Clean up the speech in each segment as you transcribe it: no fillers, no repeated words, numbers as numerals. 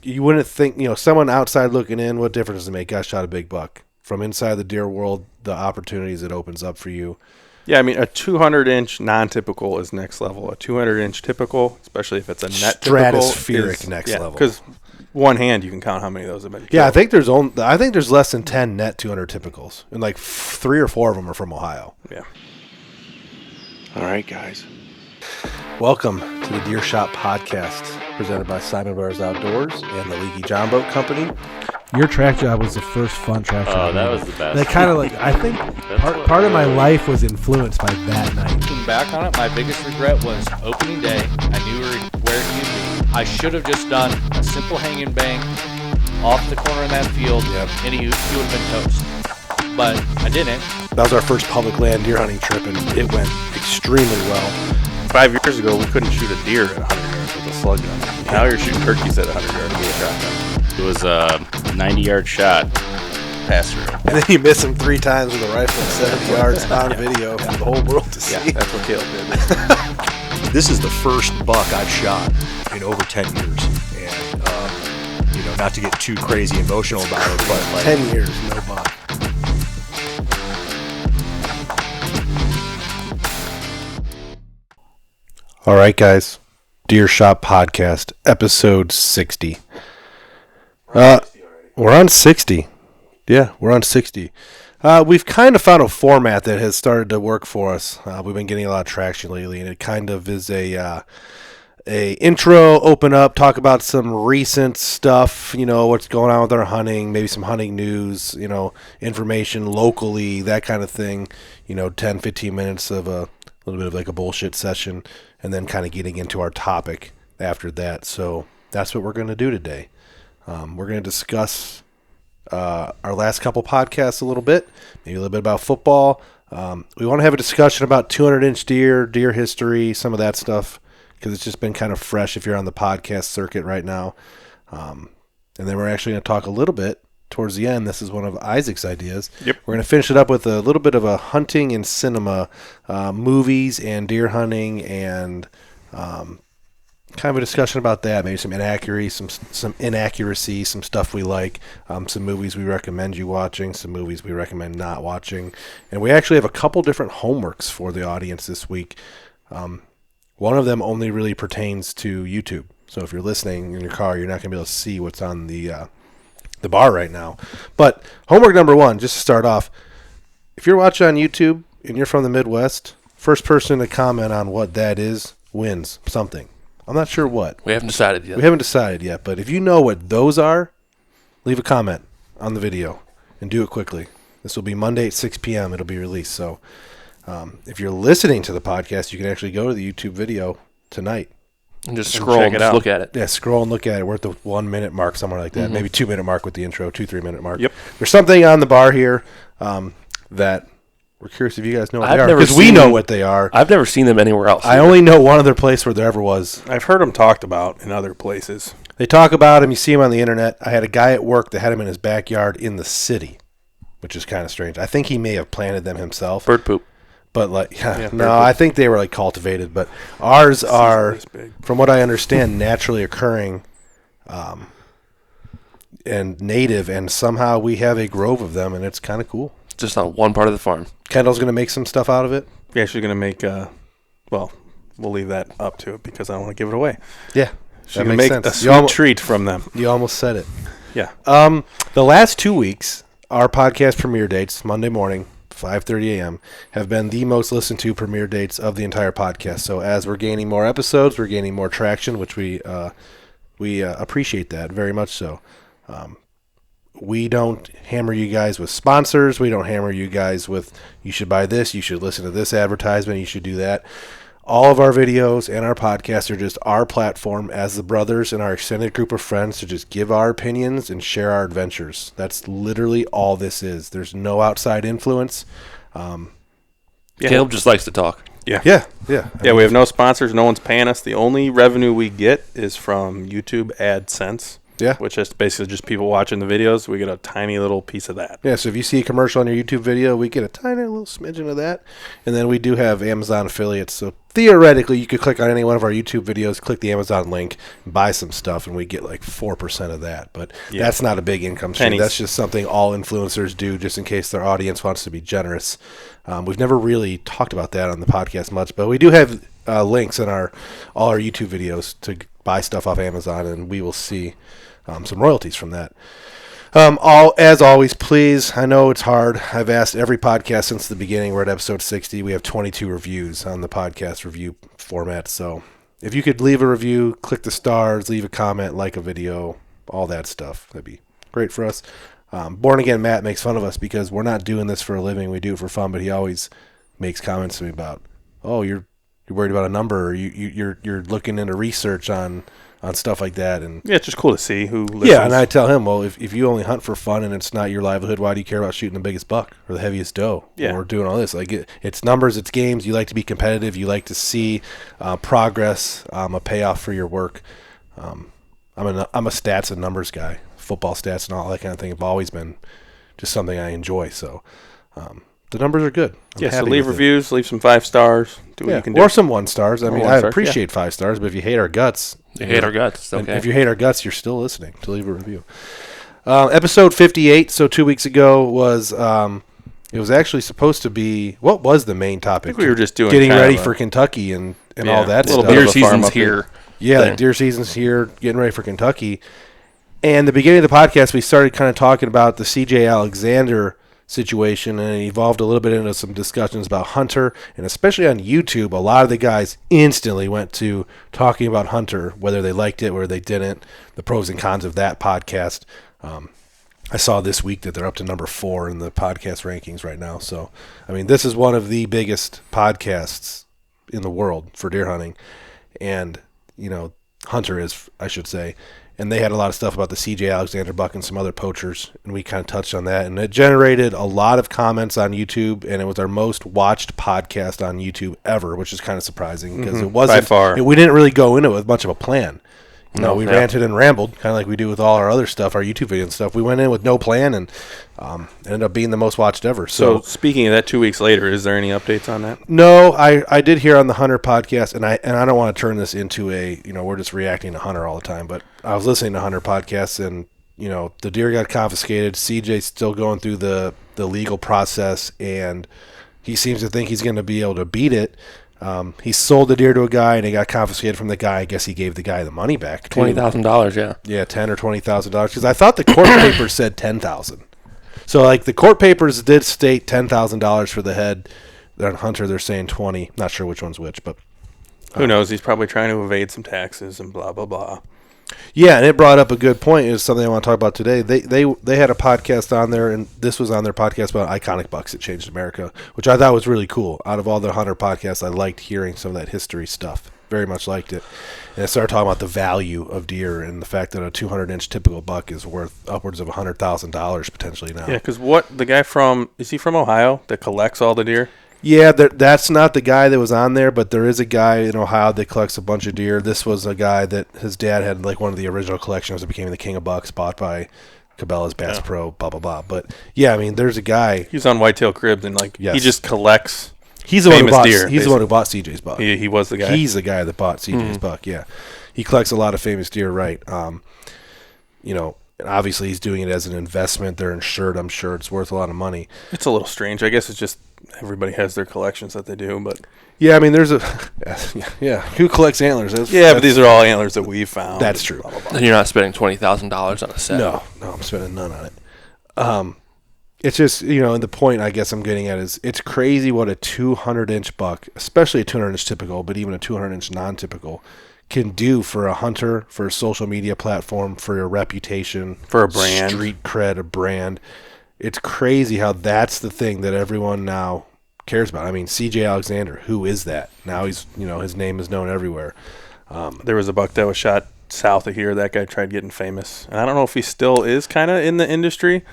you wouldn't think, someone outside looking in, what difference does it make? I shot a big buck. From inside the deer world, the opportunities it opens up for you. Yeah, I mean, a 200-inch non-typical is next level. A 200-inch typical, especially if it's a net stratospheric next level. Because one hand, you can count how many of those have been killed. Yeah, I think there's less than 10 net 200 typicals, and like 3 or 4 of them are from Ohio. Yeah. All right, guys. Welcome to the Deer Shop Podcast, presented by Siman Brothers Outdoors and the Leaky John Boat Company. Your track job was the first fun track job. Oh, that was the best. That kind of I think part of my life was influenced by that night. Looking back on it, my biggest regret was opening day. I knew where it needed to be. I should have just done a simple hang and bang off the corner of that field, and he would have been toast. But I didn't. That was our first public land deer hunting trip, and it went extremely well. 5 years ago, we couldn't shoot a deer at 100 yards with a slug gun. Now you're shooting turkeys at 100 yards with a shotgun. It was a 90-yard shot pass through. And then you miss him 3 times with a rifle at 70 yards on video for the whole world to see. Yeah, that's what Caleb did. This is the first buck I've shot in over 10 years. And, not to get too crazy emotional about it, but 10 years, no buck. All right, guys. Deer Shop Podcast, episode 60. We're on 60. Yeah, we're on 60. We've kind of found a format that has started to work for us. We've been getting a lot of traction lately, and it kind of is a intro, open up, talk about some recent stuff, what's going on with our hunting, maybe some hunting news, information locally, that kind of thing, 10, 15 minutes of a little bit of like a bullshit session, and then kind of getting into our topic after that. So that's what we're going to do today. We're going to discuss our last couple podcasts a little bit, maybe a little bit about football. We want to have a discussion about 200-inch deer history, some of that stuff, because it's just been kind of fresh if you're on the podcast circuit right now. And then we're actually going to talk a little bit towards the end. This is one of Isaac's ideas. Yep. We're going to finish it up with a little bit of a hunting and cinema, movies and deer hunting, and kind of a discussion about that. Maybe some inaccuracy, some stuff we like, some movies we recommend you watching, some movies we recommend not watching. And we actually have a couple different homeworks for the audience this week. One of them only really pertains to YouTube. So if you're listening in your car, you're not going to be able to see what's on the bar right now. But homework number 1, just to start off, if you're watching on YouTube and you're from the Midwest, first person to comment on what that is wins something. I'm not sure what. We haven't decided yet. But if you know what those are, leave a comment on the video and do it quickly. This will be Monday at 6 p.m. It'll be released. So if you're listening to the podcast, you can actually go to the YouTube video tonight. And just scroll and look at it. Yeah, scroll and look at it. We're at the 1 minute mark, somewhere like that. Mm-hmm. Maybe 2 minute mark with the intro, 2-3 minute mark. Yep. There's something on the bar here that we're curious if you guys know what they are. Because we know what they are. I've never seen them anywhere else. I only know one other place where there ever was. I've heard them talked about in other places. They talk about them. You see them on the internet. I had a guy at work that had them in his backyard in the city, which is kind of strange. I think he may have planted them himself. Bird poop. But I think they were like cultivated. But ours are, from what I understand, naturally occurring, and native. And somehow we have a grove of them, and it's kind of cool. Just on one part of the farm. Kendall's going to make some stuff out of it. We're actually going to make. We'll leave that up to it because I don't want to give it away. Yeah, she's going to make a sweet treat from them. You almost said it. Yeah. The last 2 weeks, our podcast premiere dates, Monday morning, 5:30 a.m., have been the most listened to premiere dates of the entire podcast. So as we're gaining more episodes, we're gaining more traction, which we appreciate that very much so. We don't hammer you guys with sponsors. We don't hammer you guys with, you should buy this, you should listen to this advertisement, you should do that. All of our videos and our podcasts are just our platform as the brothers and our extended group of friends to just give our opinions and share our adventures. That's literally all this is. There's no outside influence. Caleb just likes to talk. Yeah. We have no sponsors. No one's paying us. The only revenue we get is from YouTube AdSense. Yeah. Which is basically just people watching the videos. We get a tiny little piece of that. Yeah, so if you see a commercial on your YouTube video, we get a tiny little smidgen of that. And then we do have Amazon affiliates. So theoretically, you could click on any one of our YouTube videos, click the Amazon link, and buy some stuff, and we get like 4% of that. But that's not a big income stream. Pennies. That's just something all influencers do just in case their audience wants to be generous. We've never really talked about that on the podcast much, but we do have links in all our YouTube videos to buy stuff off Amazon, and we will see some royalties from that. As always, please, I know it's hard. I've asked every podcast since the beginning. We're at episode 60. We have 22 reviews on the podcast review format. So if you could leave a review, click the stars, leave a comment, like a video, all that stuff, that'd be great for us. Born Again Matt makes fun of us because we're not doing this for a living. We do it for fun, but he always makes comments to me about, oh, you're worried about a number, or you're looking into research on stuff like that. And yeah, it's just cool to see who listens. Yeah, and I tell him, well, if you only hunt for fun and it's not your livelihood, why do you care about shooting the biggest buck or the heaviest doe? Yeah. Or doing all this. Like it's numbers, it's games. You like to be competitive. You like to see progress, a payoff for your work. I'm a stats and numbers guy. Football stats and all that kind of thing have always been just something I enjoy. So the numbers are good. I'm so happy leave with it. reviews, leave some 5 stars. Do what you can do. Or some 1 stars. I mean, 1 I star, appreciate 5 stars, but if you hate our guts, You hate our guts. It's and okay. if you hate our guts, you're still listening to leave a review. Episode 58, so 2 weeks ago, was it was actually supposed to be, what was the main topic? I think we were just doing getting kind ready of a- for Kentucky and Yeah, all that a little stuff. bit Deer of a farm season's update. here. Yeah, thing. deer season's here, getting ready for Kentucky. And the beginning of the podcast, we started kind of talking about the C.J. Alexander situation, and it evolved a little bit into some discussions about Hunter, and especially on YouTube, a lot of the guys instantly went to talking about Hunter, whether they liked it or they didn't, the pros and cons of that podcast. I saw this week that they're up to number 4 in the podcast rankings right now. So, I mean, this is one of the biggest podcasts in the world for deer hunting, and, Hunter is, I should say. And they had a lot of stuff about the C.J. Alexander buck and some other poachers, and we kind of touched on that. And it generated a lot of comments on YouTube, and it was our most watched podcast on YouTube ever, which is kind of surprising because it wasn't. By far. We didn't really go into it with much of a plan. We yeah. ranted and rambled, kind of like we do with all our other stuff, our YouTube video and stuff. We went in with no plan, and ended up being the most watched ever. So speaking of that, 2 weeks later, is there any updates on that? No, I did hear on the Hunter podcast, and I don't want to turn this into a, we're just reacting to Hunter all the time, but I was listening to Hunter podcasts, and, the deer got confiscated. CJ's still going through the legal process, and he seems to think he's going to be able to beat it. He sold the deer to a guy, and it got confiscated from the guy. I guess he gave the guy the money back. too. $20,000, yeah. Yeah, $10,000 or $20,000, because I thought the court papers said $10,000. So, like, the court papers did state $10,000 for the head. On Hunter, they're saying 20. Not sure which one's which, but Who knows? He's probably trying to evade some taxes and blah, blah, blah. yeah, and it brought up a good point. It's something I want to talk about today. They had a podcast on there, and this was on their podcast about iconic bucks that changed America, which I thought was really cool. Out of all the Hunter podcasts, I liked hearing some of that history stuff. Very much liked it. And I started talking about the value of deer and the fact that a 200-inch typical buck is worth upwards of $100,000 potentially now. Yeah, because the guy is he from Ohio that collects all the deer? Yeah, that's not the guy that was on there, but there is a guy in Ohio that collects a bunch of deer. This was a guy that his dad had like one of the original collections that became the King of Bucks, bought by Cabela's Bass Pro, blah, blah, blah. But yeah, I mean, there's a guy. He's on Whitetail Cribs, and Yes. he just collects He's the one who famous bought. deer. He's the one who bought CJ's buck. He was the guy. He's the guy that bought CJ's buck. Yeah, he collects a lot of famous deer, right? And obviously he's doing it as an investment. They're insured. I'm sure it's worth a lot of money. It's a little strange. I guess it's just everybody has their collections that they do, but Yeah, I mean, there's a yeah. Who collects antlers? but these are all antlers that we found. That's true. Blah, blah, blah. And you're not spending $20,000 on a set. No, I'm spending none on it. It's just, the point I guess I'm getting at is it's crazy what a 200-inch buck, especially a 200-inch typical, but even a 200-inch non-typical, can do for a hunter, for a social media platform, for your reputation, For a brand. street cred, a brand. It's crazy how that's the thing that everyone now cares about. I mean, C.J. Alexander, who is that? Now he's, his name is known everywhere. There was a buck that was shot south of here. That guy tried getting famous. And I don't know if he still is kind of in the industry.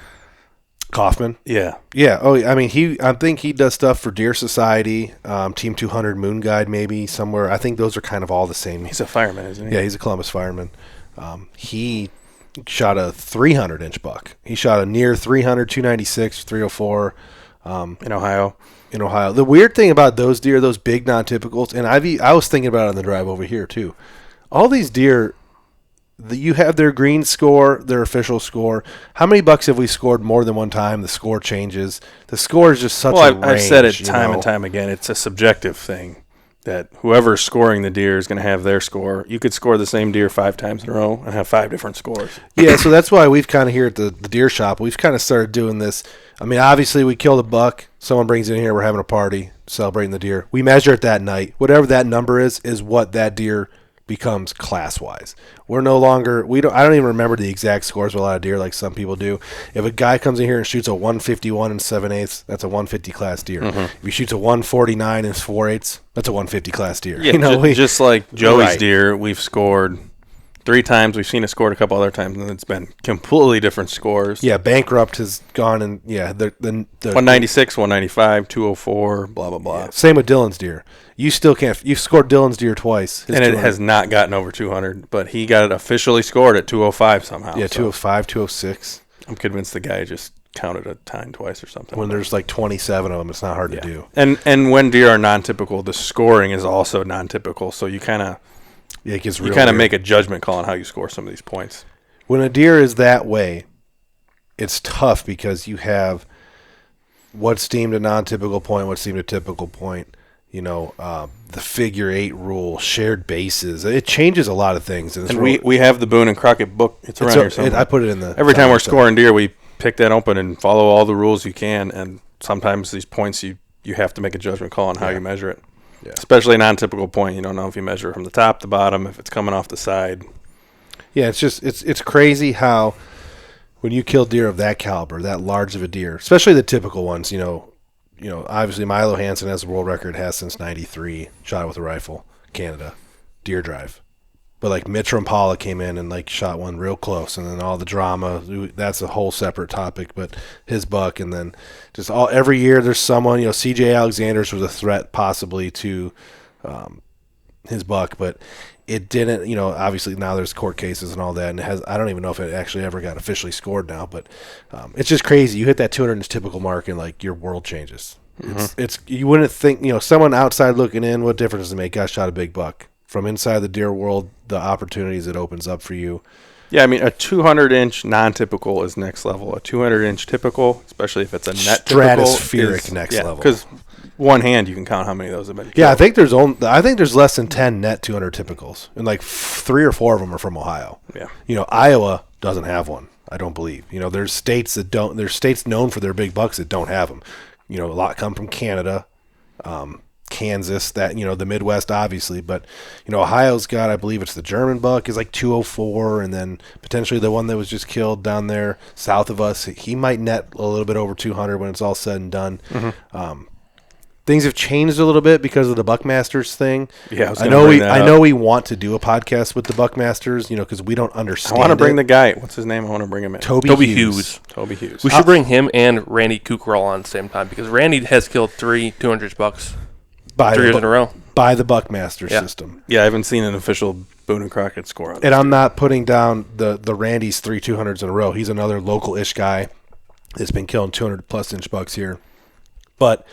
Kaufman. Yeah. Yeah. Oh, I mean, I think he does stuff for Deer Society, Team 200 Moon Guide, maybe somewhere. I think those are kind of all the same. He's a fireman, isn't he? Yeah, he's a Columbus fireman. He shot a 300-inch buck. He shot a near 300, 296, 304 in Ohio. In Ohio. The weird thing about those deer, those big non-typicals, and I was thinking about it on the drive over here too. All these deer, you have their green score, their official score. How many bucks have we scored more than one time? The score changes. The score is just such a range. I've said it time and time again. It's a subjective thing that whoever's scoring the deer is going to have their score. You could score the same deer 5 times in a row and have 5 different scores. Yeah, so that's why we've kind of here at the deer shop, we've kind of started doing this. I mean, obviously we killed a buck. Someone brings it in here. We're having a party, celebrating the deer. We measure it that night. Whatever that number is what that deer becomes class-wise. We're no longer – I don't even remember the exact scores of a lot of deer like some people do. If a guy comes in here and shoots a 151 and 7/8, that's a 150 class deer. Mm-hmm. If he shoots a 149 and 4/8, that's a 150 class deer. Yeah, just like Joey's deer, we've scored 3 times. We've seen it scored a couple other times, and it's been completely different scores. Yeah, Bankrupt has gone and the 196, 195, 204, blah blah blah. Yeah, same with Dylan's deer. You still can't. You've scored Dylan's deer twice, and it has not gotten over 200. But he got it officially scored at 205 somehow. Yeah, 205, 206. I'm convinced the guy just counted a time twice or something. When there's like 27 of them, it's not hard to do. And when deer are non-typical, the scoring is also non-typical. So you kind of make a judgment call on how you score some of these points. When a deer is that way, it's tough because you have what's deemed a non-typical point, what's deemed a typical point. The figure 8 rule, shared bases. It changes a lot of things. And we have the Boone and Crockett book. It's around here somewhere. I put it in the... Every time we're scoring deer, we pick that open and follow all the rules you can. And sometimes these points, you have to make a judgment call on how you measure it. Yeah. Especially a non-typical point. You don't know if you measure from the top to bottom, if it's coming off the side. Yeah, it's crazy how when you kill deer of that caliber, that large of a deer, especially the typical ones, obviously Milo Hansen has the world record, has since 93, shot it with a rifle, Canada, deer drive. But like Mitch Rampala came in and like shot one real close, and then all the drama, that's a whole separate topic, but his buck, and then just every year there's someone, CJ Alexander's was a threat possibly to his buck, but it didn't, obviously now there's court cases and all that, and I don't even know if it actually ever got officially scored now, but it's just crazy. You hit that 200-inch typical mark and like your world changes. Mm-hmm. It's you wouldn't think, someone outside looking in, what difference does it make? Gosh, shot a big buck. From inside the deer world, the opportunities it opens up for you. Yeah, I mean, a 200-inch non-typical is next level. A 200-inch typical, especially if it's a net stratospheric next level. Because one hand you can count how many of those have been killed. Yeah, I think there's less than 10 net 200 typicals, and like 3 or 4 of them are from Ohio. Yeah, Iowa doesn't have one. I don't believe. There's states that don't. There's states known for their big bucks that don't have them. A lot come from Canada. Kansas, that the Midwest obviously, but Ohio's got, I believe it's the German buck is like 204, and then potentially the one that was just killed down there south of us, he might net a little bit over 200 when it's all said and done. Mm-hmm. Things have changed a little bit because of the Buckmasters thing. Yeah, I know we want to do a podcast with the Buckmasters, because we don't understand. I want to bring the guy. What's his name? I want to bring him in. Toby Hughes. Toby Hughes. We should bring him and Randy Kukral on at the same time, because Randy has killed 3 200 bucks. 3 years in a row. By the Buckmaster system. Yeah, I haven't seen an official Boone and Crockett score on it. And I'm not putting down the Randy's 3 200s in a row. He's another local-ish guy that's been killing 200-plus inch bucks here. But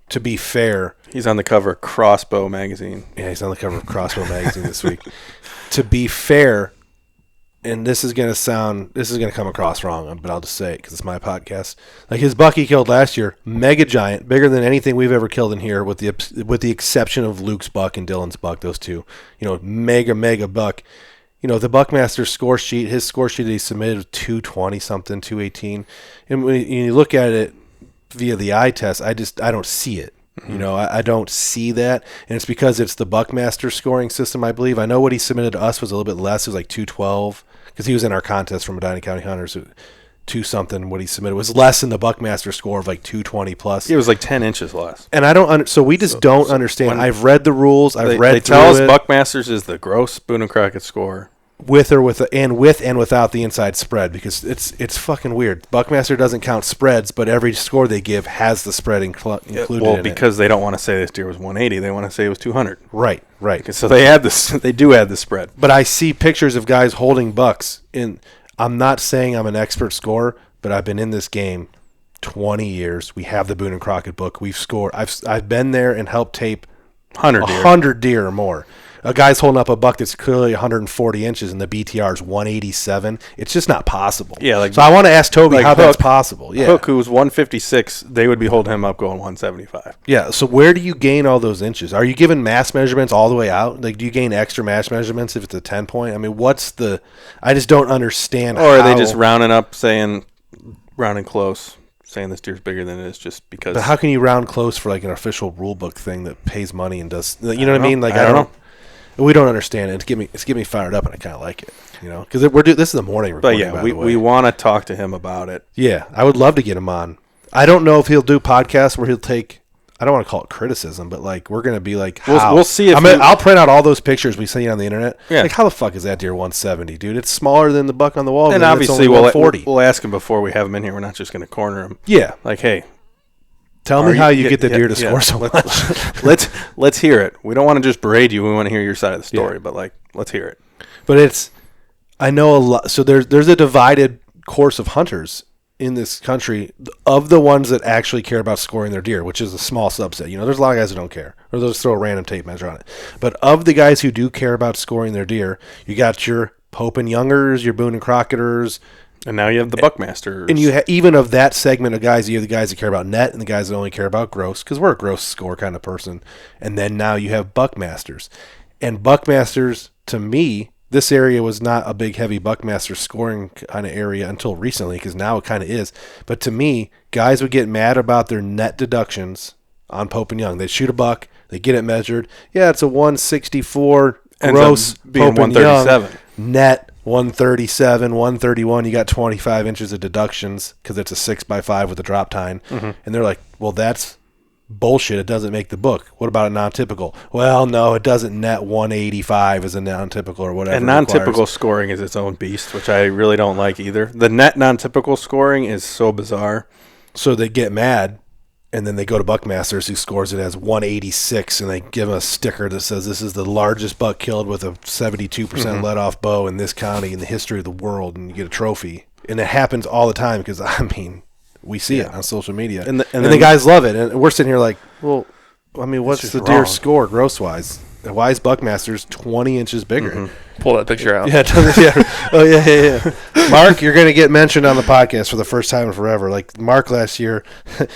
to be fair... He's on the cover of Crossbow magazine. Yeah, he's on the cover of Crossbow magazine this week. To be fair... And this is going to come across wrong, but I'll just say it because it's my podcast. Like his buck he killed last year, mega giant, bigger than anything we've ever killed in here, with the exception of Luke's buck and Dylan's buck. Those two, mega buck. The Buckmaster score sheet, his score sheet that he submitted was 220 something, 218. And when you look at it via the eye test, I don't see it. Mm-hmm. I don't see that, and it's because it's the Buckmaster scoring system, I believe. I know what he submitted to us was a little bit less. It was like 212 because he was in our contest from Medina County Hunters. 2-something what he submitted was less than the Buckmaster score of like 220 plus. It was like 10 inches less. And I don't so we just don't understand. I've read the rules. I've read. They tell us Buckmasters is the gross Boone and Crockett score. with and without the inside spread, because it's fucking weird. Buckmaster doesn't count spreads, but every score they give has the spread included. Well, in because they don't want to say this deer was 180, they want to say it was 200. Right. So they add this. They do add the spread. But I see pictures of guys holding bucks. I'm not saying I'm an expert scorer, but I've been in this game 20 years. We have the Boone and Crockett book. We've scored. I've been there and helped tape 100 deer or more. A guy's holding up a buck that's clearly 140 inches and the BTR is 187. It's just not possible. Yeah, so I want to ask Toby how that's possible. Yeah. Hook, who was 156, they would be holding him up going 175. Yeah, so where do you gain all those inches? Are you giving mass measurements all the way out? Like, do you gain extra mass measurements if it's a 10 point? I mean, I just don't understand. Or are they just rounding close, saying this deer's bigger than it is just because? But how can you round close for like an official rule book thing that pays money and does, you know what I mean? Like, I don't know. We don't understand it. It's getting me fired up, and I kind of like it, because this is the morning recording. But yeah, we want to talk to him about it. Yeah, I would love to get him on. I don't know if he'll do podcasts where he'll take. I don't want to call it criticism, but like we're gonna be like, we'll see. I'll print out all those pictures we see on the internet. Yeah. Like, how the fuck is that deer 170, dude? It's smaller than the buck on the wall. And obviously, we'll ask him before we have him in here. We're not just gonna corner him. Yeah, like, hey. Tell me how you get the deer to score so much. Let's hear it. We don't want to just berate you. We want to hear your side of the story, but like, let's hear it. But I know a lot. So there's a divided course of hunters in this country of the ones that actually care about scoring their deer, which is a small subset. There's a lot of guys who don't care, or they'll just throw a random tape measure on it. But of the guys who do care about scoring their deer, you got your Pope and Youngers, your Boone and Crocketters. And now you have the Buckmasters. And you even of that segment of guys, you have the guys that care about net and the guys that only care about gross, because we're a gross score kind of person. And then now you have Buckmasters. And Buckmasters, to me, this area was not a big, heavy Buckmaster scoring kind of area until recently, because now it kind of is. But to me, guys would get mad about their net deductions on Pope and Young. They shoot a buck, they get it measured. Yeah, it's a 164 gross Pope and Young. Net 137, 131, you got 25 inches of deductions because it's a 6x5 with a drop tine. Mm-hmm. And they're like, well, that's bullshit. It doesn't make the book. What about a non-typical? Well, no, it doesn't net 185 as a non-typical or whatever. And non-typical scoring is its own beast, which I really don't like either. The net non-typical scoring is so bizarre. So they get mad. And then they go to Buckmasters, who scores it as 186, and they give them a sticker that says this is the largest buck killed with a 72% let-off bow in this county in the history of the world, and you get a trophy. And it happens all the time because, we see it on social media. And the guys love it. And we're sitting here like, well, what's the deer score gross-wise? Why is Buckmasters 20 inches bigger? Mm-hmm. Pull that picture out. Yeah. Oh, yeah. Mark, you're going to get mentioned on the podcast for the first time in forever. Like Mark last year,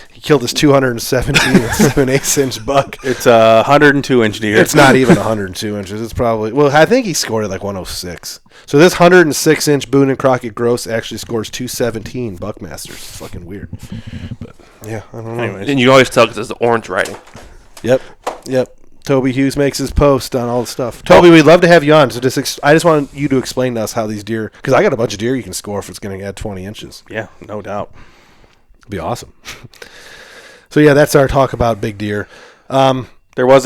he killed his 217 7/8 inch buck. It's a 102-inch deer. It's not even 102 inches. It's probably, I think he scored it like 106. So this 106-inch Boone and Crockett gross actually scores 217 Buckmasters. It's fucking weird. But, yeah, I don't know. Anyways. And you always tell because it's the orange writing. Yep. Toby Hughes makes his post on all the stuff. Toby, we'd love to have you on. So I just want you to explain to us how these deer, because I got a bunch of deer you can score if it's going to add 20 inches. Yeah, no doubt. It'd be awesome. So, yeah, that's our talk about big deer. There was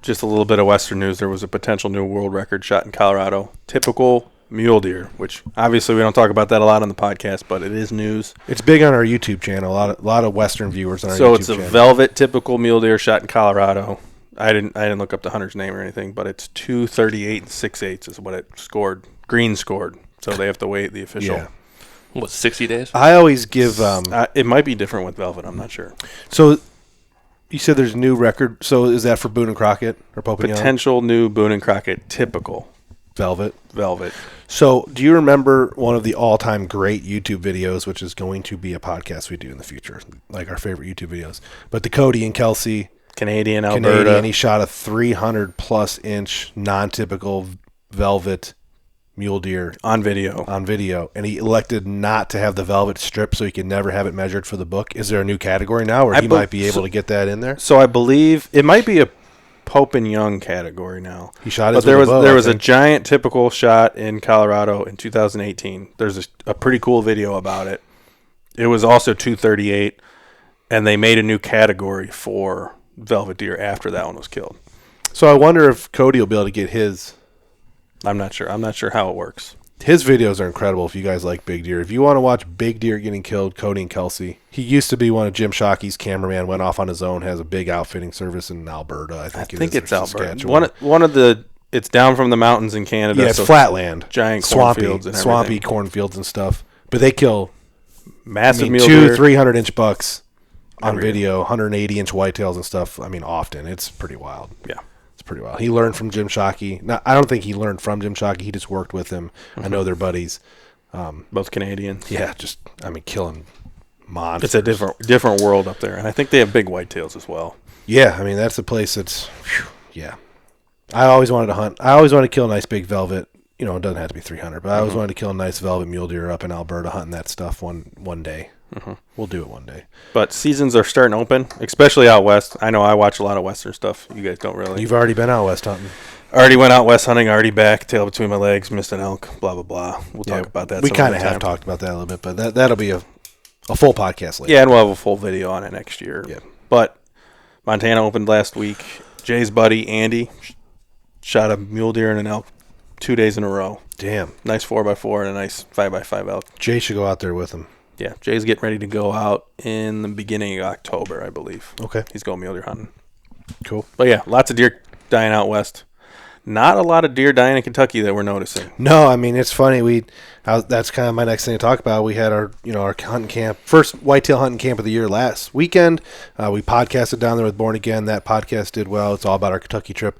just a little bit of Western news. There was a potential new world record shot in Colorado. Typical mule deer, which obviously we don't talk about that a lot on the podcast, but it is news. It's big on our YouTube channel. A lot of Western viewers on our YouTube channel. So it's a velvet typical mule deer shot in Colorado. I didn't look up the hunter's name or anything, but it's 238 6/8 is what it scored. Green scored, so they have to wait the official. Yeah. What, 60 days? I always give. It might be different with velvet. I'm not sure. So you said there's a new record. So is that for Boone and Crockett or Pope and Young? Potential new Boone and Crockett typical velvet. So do you remember one of the all-time great YouTube videos, which is going to be a podcast we do in the future, like our favorite YouTube videos? But the Cody and Kelsey. Canadian, Alberta. He shot a 300-plus inch non-typical velvet mule deer on video, and he elected not to have the velvet strip so he could never have it measured for the book. Is there a new category now where he might be able to get that in there? So I believe it might be a Pope and Young category now. He shot it, but there was a giant typical shot in Colorado in 2018. There's a pretty cool video about it. It was also 238, and they made a new category for velvet deer after that one was killed. So I wonder if Cody will be able to get his I'm not sure. I'm not sure how it works. His videos are incredible if you guys like big deer. If you want to watch big deer getting killed, Cody and Kelsey. He used to be one of Jim Shockey's cameraman, went off on his own, has a big outfitting service in Alberta. I think it's Alberta. One of the, it's down from the mountains in Canada. Yeah, it's flatland. Giant swampy, cornfields and swampy cornfields and stuff. But they kill massive mule deer. 200-300-inch bucks on video, 180-inch whitetails and stuff. I mean, often. It's pretty wild. Yeah. Pretty well. He learned from Jim Shockey. Now, I don't think he learned from Jim Shockey. He just worked with him. I know they're buddies. Both Canadians. Yeah, killing monsters. It's a different world up there, and I think they have big whitetails as well. Yeah, I mean that's a place that's. Yeah, I always wanted to hunt. I always wanted to kill a nice big velvet. You know, it doesn't have to be 300, but I always wanted to kill a nice velvet mule deer up in Alberta, hunting that stuff one day. We'll do it one day. But seasons are starting to open, especially out west. I know I watch a lot of western stuff. You guys don't really. You've already been out west hunting. Already went out west hunting, already back, tail between my legs, missed an elk, blah, blah, blah. We'll talk about that. We kind of have talked about that a little bit, but that'll be a full podcast later. Yeah, and we'll have a full video on it next year. Yeah. But Montana opened last week. Jay's buddy, Andy, shot a mule deer and an elk 2 days in a row. Damn. Nice 4x4 and a nice 5x5 elk. Jay should go out there with him. Yeah, Jay's getting ready to go out in the beginning of October, I believe. Okay. He's going mule deer hunting. Cool. But yeah, lots of deer dying out west. Not a lot of deer dying in Kentucky that we're noticing. No, I mean it's funny. That's kind of my next thing to talk about. We had our hunting camp, first whitetail hunting camp of the year last weekend. We podcasted down there with Born Again. That podcast did well. It's all about our Kentucky trip.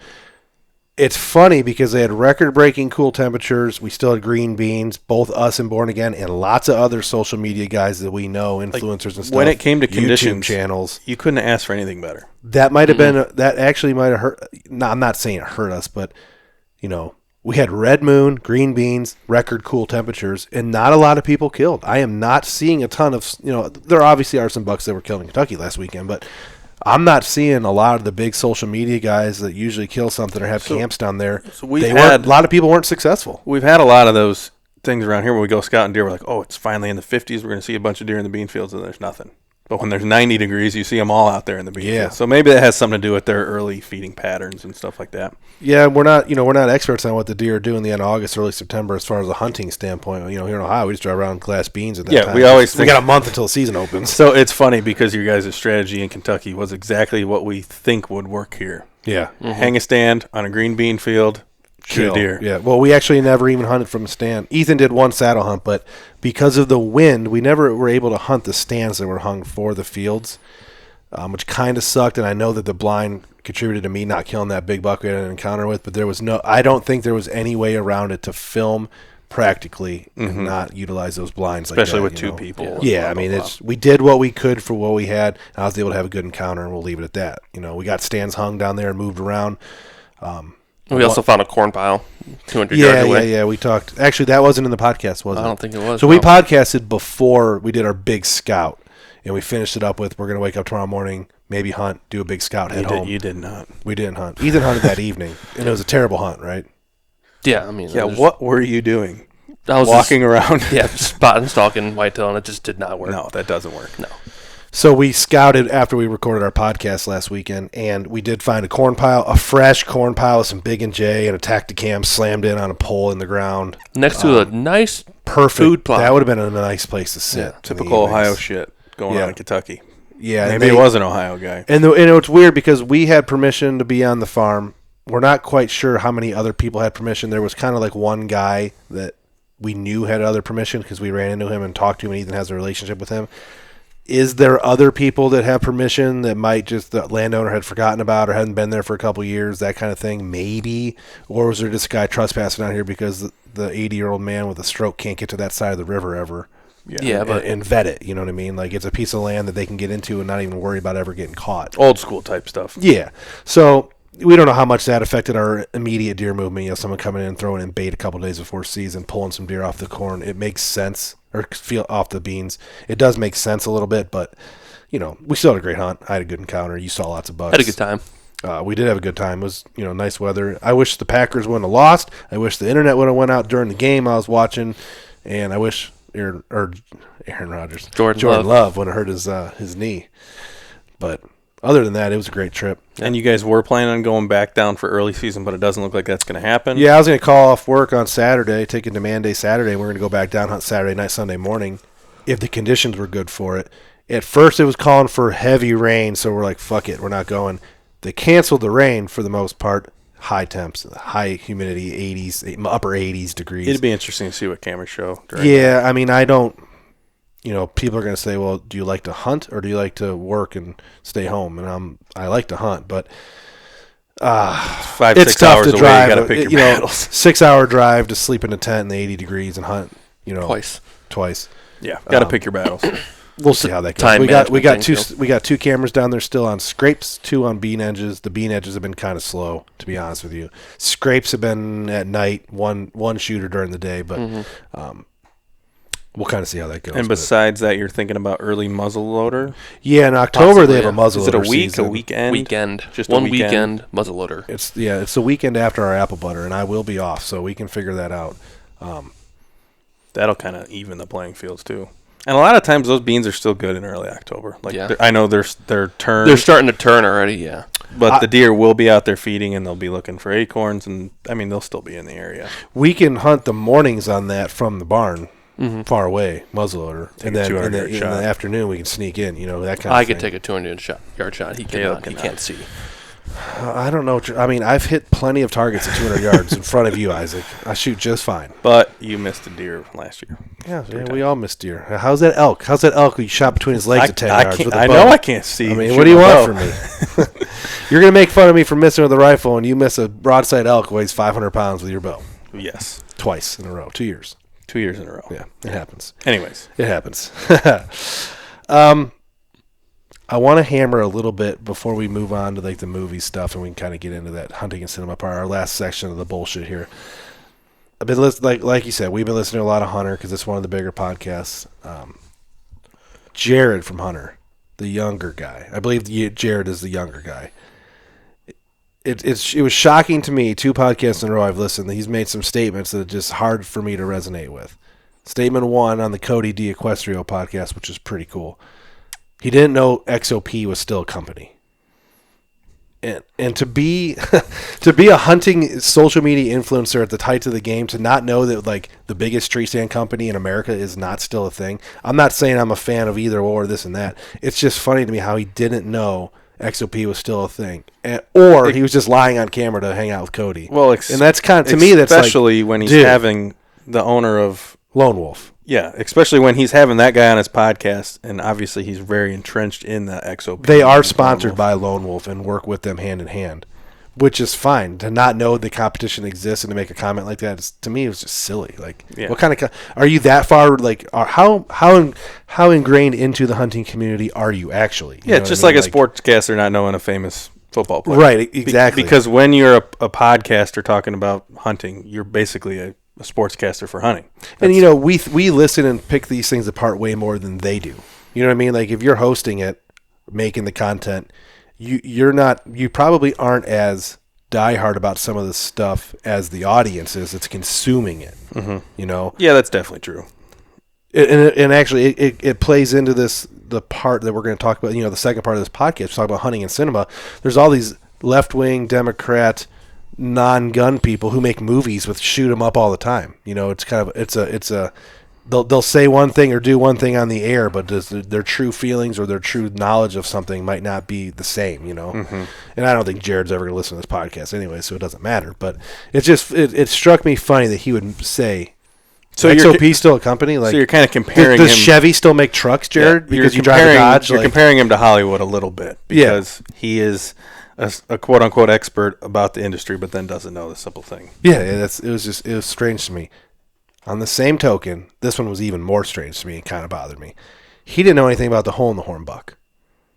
It's funny because they had record-breaking cool temperatures. We still had green beans, both us and Born Again, and lots of other social media guys that we know, influencers and stuff. When it came to YouTube conditions, channels, you couldn't ask for anything better. That might have been that actually might have hurt. No, I'm not saying it hurt us, but we had red moon, green beans, record cool temperatures, and not a lot of people killed. I am not seeing a ton of there obviously are some bucks that were killed in Kentucky last weekend, but I'm not seeing a lot of the big social media guys that usually kill something or have camps down there. So a lot of people weren't successful. We've had a lot of those things around here when we go scouting deer. We're like, oh, it's finally in the 50s. We're going to see a bunch of deer in the bean fields, and there's nothing. But when there's 90 degrees, you see them all out there in the bean fields. So maybe that has something to do with their early feeding patterns and stuff like that. Yeah, we're not experts on what the deer do in the end of August, early September as far as a hunting standpoint. Here in Ohio, we just drive around glass beans at that time. We always we got a month until the season opens. So it's funny because your guys' strategy in Kentucky was exactly what we think would work here. Yeah. Hang a stand on a green bean field, shoot a deer. Yeah. Well, we actually never even hunted from a stand. Ethan did one saddle hunt, but because of the wind, we never were able to hunt the stands that were hung for the fields, which kind of sucked. And I know that the blind contributed to me not killing that big buck we had an encounter with, but I don't think there was any way around it to film practically and not utilize those blinds, especially like with that, two people. Yeah, I mean, we did what we could for what we had. And I was able to have a good encounter, and we'll leave it at that. We got stands hung down there and moved around. We also found a corn pile 200 yards away. Yeah. We talked. Actually, that wasn't in the podcast, was it? I don't think it was. So we podcasted before we did our big scout, and we finished it up with, we're going to wake up tomorrow morning, maybe hunt, do a big scout, head home. You did not. We didn't hunt. Ethan hunted that evening, and it was a terrible hunt, right? Yeah, I mean. Yeah, what were you doing? I was walking around. Yeah, spotting, stalking whitetail, and it just did not work. No, that doesn't work. No. So we scouted after we recorded our podcast last weekend, and we did find a corn pile, a fresh corn pile with some Big and J and a Tacticam slammed in on a pole in the ground. Next to a nice perfect food plot. That would have been a nice place to sit. Yeah, typical Ohio shit going on in Kentucky. Yeah, maybe it was an Ohio guy. And it's weird because we had permission to be on the farm. We're not quite sure how many other people had permission. There was kind of like one guy that we knew had other permission because we ran into him and talked to him, and Ethan has a relationship with him. Is there other people that have permission that might just the landowner had forgotten about or hadn't been there for a couple of years, that kind of thing? Maybe. Or was there just a guy trespassing out here because the 80-year-old man with a stroke can't get to that side of the river ever? Yeah, but and vet it, you know what I mean? Like, it's a piece of land that they can get into and not even worry about ever getting caught. Old school type stuff. Yeah. So we don't know how much that affected our immediate deer movement. Someone coming in and throwing in bait a couple of days before season, pulling some deer off the corn. It makes sense. Or feel off the beans. It does make sense a little bit, but we still had a great hunt. I had a good encounter. You saw lots of bucks. Had a good time. We did have a good time. It was nice weather. I wish the Packers wouldn't have lost. I wish the internet would have went out during the game I was watching, and I wish Aaron Rodgers, Jordan Love would have hurt his knee. But other than that, it was a great trip. And you guys were planning on going back down for early season, but it doesn't look like that's going to happen. Yeah, I was going to call off work on Saturday, take a demand day Saturday, and we're going to go back down hunt Saturday night, Sunday morning, if the conditions were good for it. At first, it was calling for heavy rain, so we're like, fuck it, we're not going. They canceled the rain for the most part. High temps, high humidity, 80s, upper 80s degrees. It'd be interesting to see what cameras show. Yeah, I mean, I don't, people are going to say, well, do you like to hunt or do you like to work and stay home? And I like to hunt, but 5-6 hours away, drive. You got to pick your battles. 6 hour drive to sleep in a tent in the 80 degrees and hunt, twice. Yeah, got to pick your battles. We'll see how that goes. We got two cameras down there still on scrapes, 2 on bean edges. The bean edges have been kind of slow, to be honest with you. Scrapes have been at night, one shooter during the day, but we'll kind of see how that goes. And besides that, you're thinking about early muzzleloader? Yeah, in October they have a muzzleloader. Is it a week, season. a weekend? Weekend. Just one a weekend muzzleloader. It's the weekend after our apple butter, and I will be off, so we can figure that out. That'll kind of even the playing fields too. And a lot of times those beans are still good in early October. I know they're turned. They're starting to turn already, yeah. But the deer will be out there feeding, and they'll be looking for acorns, and they'll still be in the area. We can hunt the mornings on that from the barn, far away, muzzleloader, and then in the afternoon we can sneak in. That kind of thing. I could take a 200-yard shot. He cannot. He can't see. I don't know. I mean, I've hit plenty of targets at 200 yards in front of you, Isaac. I shoot just fine. But you missed a deer last year. Yeah, we all missed deer. How's that elk? How's that elk you shot between his legs at 10 yards with a bow? I know I can't see. I mean, what do you want from me? You're going to make fun of me for missing with a rifle, and you miss a broadside elk who weighs 500 pounds with your bow. Yes. Twice in a row. 2 years. 2 years in a row. Yeah, it happens. Anyways. It happens. I want to hammer a little bit before we move on to the movie stuff, and we can kind of get into that hunting and cinema part, our last section of the bullshit here. I've been listening, like you said, we've been listening to a lot of Hunter because it's one of the bigger podcasts. Jared from Hunter, the younger guy. I believe Jared is the younger guy. It was shocking to me, 2 podcasts in a row I've listened, that he's made some statements that are just hard for me to resonate with. Statement 1 on the Cody DeEquestrio podcast, which is pretty cool. He didn't know XOP was still a company. And to be a hunting social media influencer at the height of the game, to not know that the biggest tree stand company in America is not still a thing. I'm not saying I'm a fan of either or this and that. It's just funny to me how he didn't know XOP was still a thing, or he was just lying on camera to hang out with Cody. Well, and that's kind of, to me, that's especially when he's having the owner of Lone Wolf. Yeah, especially when he's having that guy on his podcast, and obviously he's very entrenched in the XOP. They are sponsored by Lone Wolf and work with them hand in hand, which is fine. To not know the competition exists and to make a comment like that, to me, it was just silly. What kind of are you that far? How ingrained into the hunting community are you actually? It's just like a sportscaster not knowing a famous football player, right? Exactly. Because when you're a podcaster talking about hunting, you're basically a sportscaster for hunting. And we listen and pick these things apart way more than they do. You know what I mean? Like, if you're hosting it, making the content, you probably aren't as diehard about some of the stuff as the audience is that's consuming it. Yeah, that's definitely true. And actually it plays into the part that we're going to talk about, the second part of this podcast, talk about hunting and cinema. There's all these left-wing Democrat non-gun people who make movies with shoot 'em up all the time. It's kind of they'll say one thing or do one thing on the air, but their true feelings or their true knowledge of something might not be the same. And I don't think Jared's ever going to listen to this podcast anyway, so it doesn't matter. But it struck me funny that he would say, "So XOP still a company?" So you're kind of comparing. Does Chevy still make trucks, Jared? Because you drive a Dodge. You're comparing him to Hollywood a little bit because he is a quote-unquote expert about the industry, but then doesn't know the simple thing. Yeah, it was strange to me. On the same token, this one was even more strange to me. It kind of bothered me. He didn't know anything about the hole in the horn buck.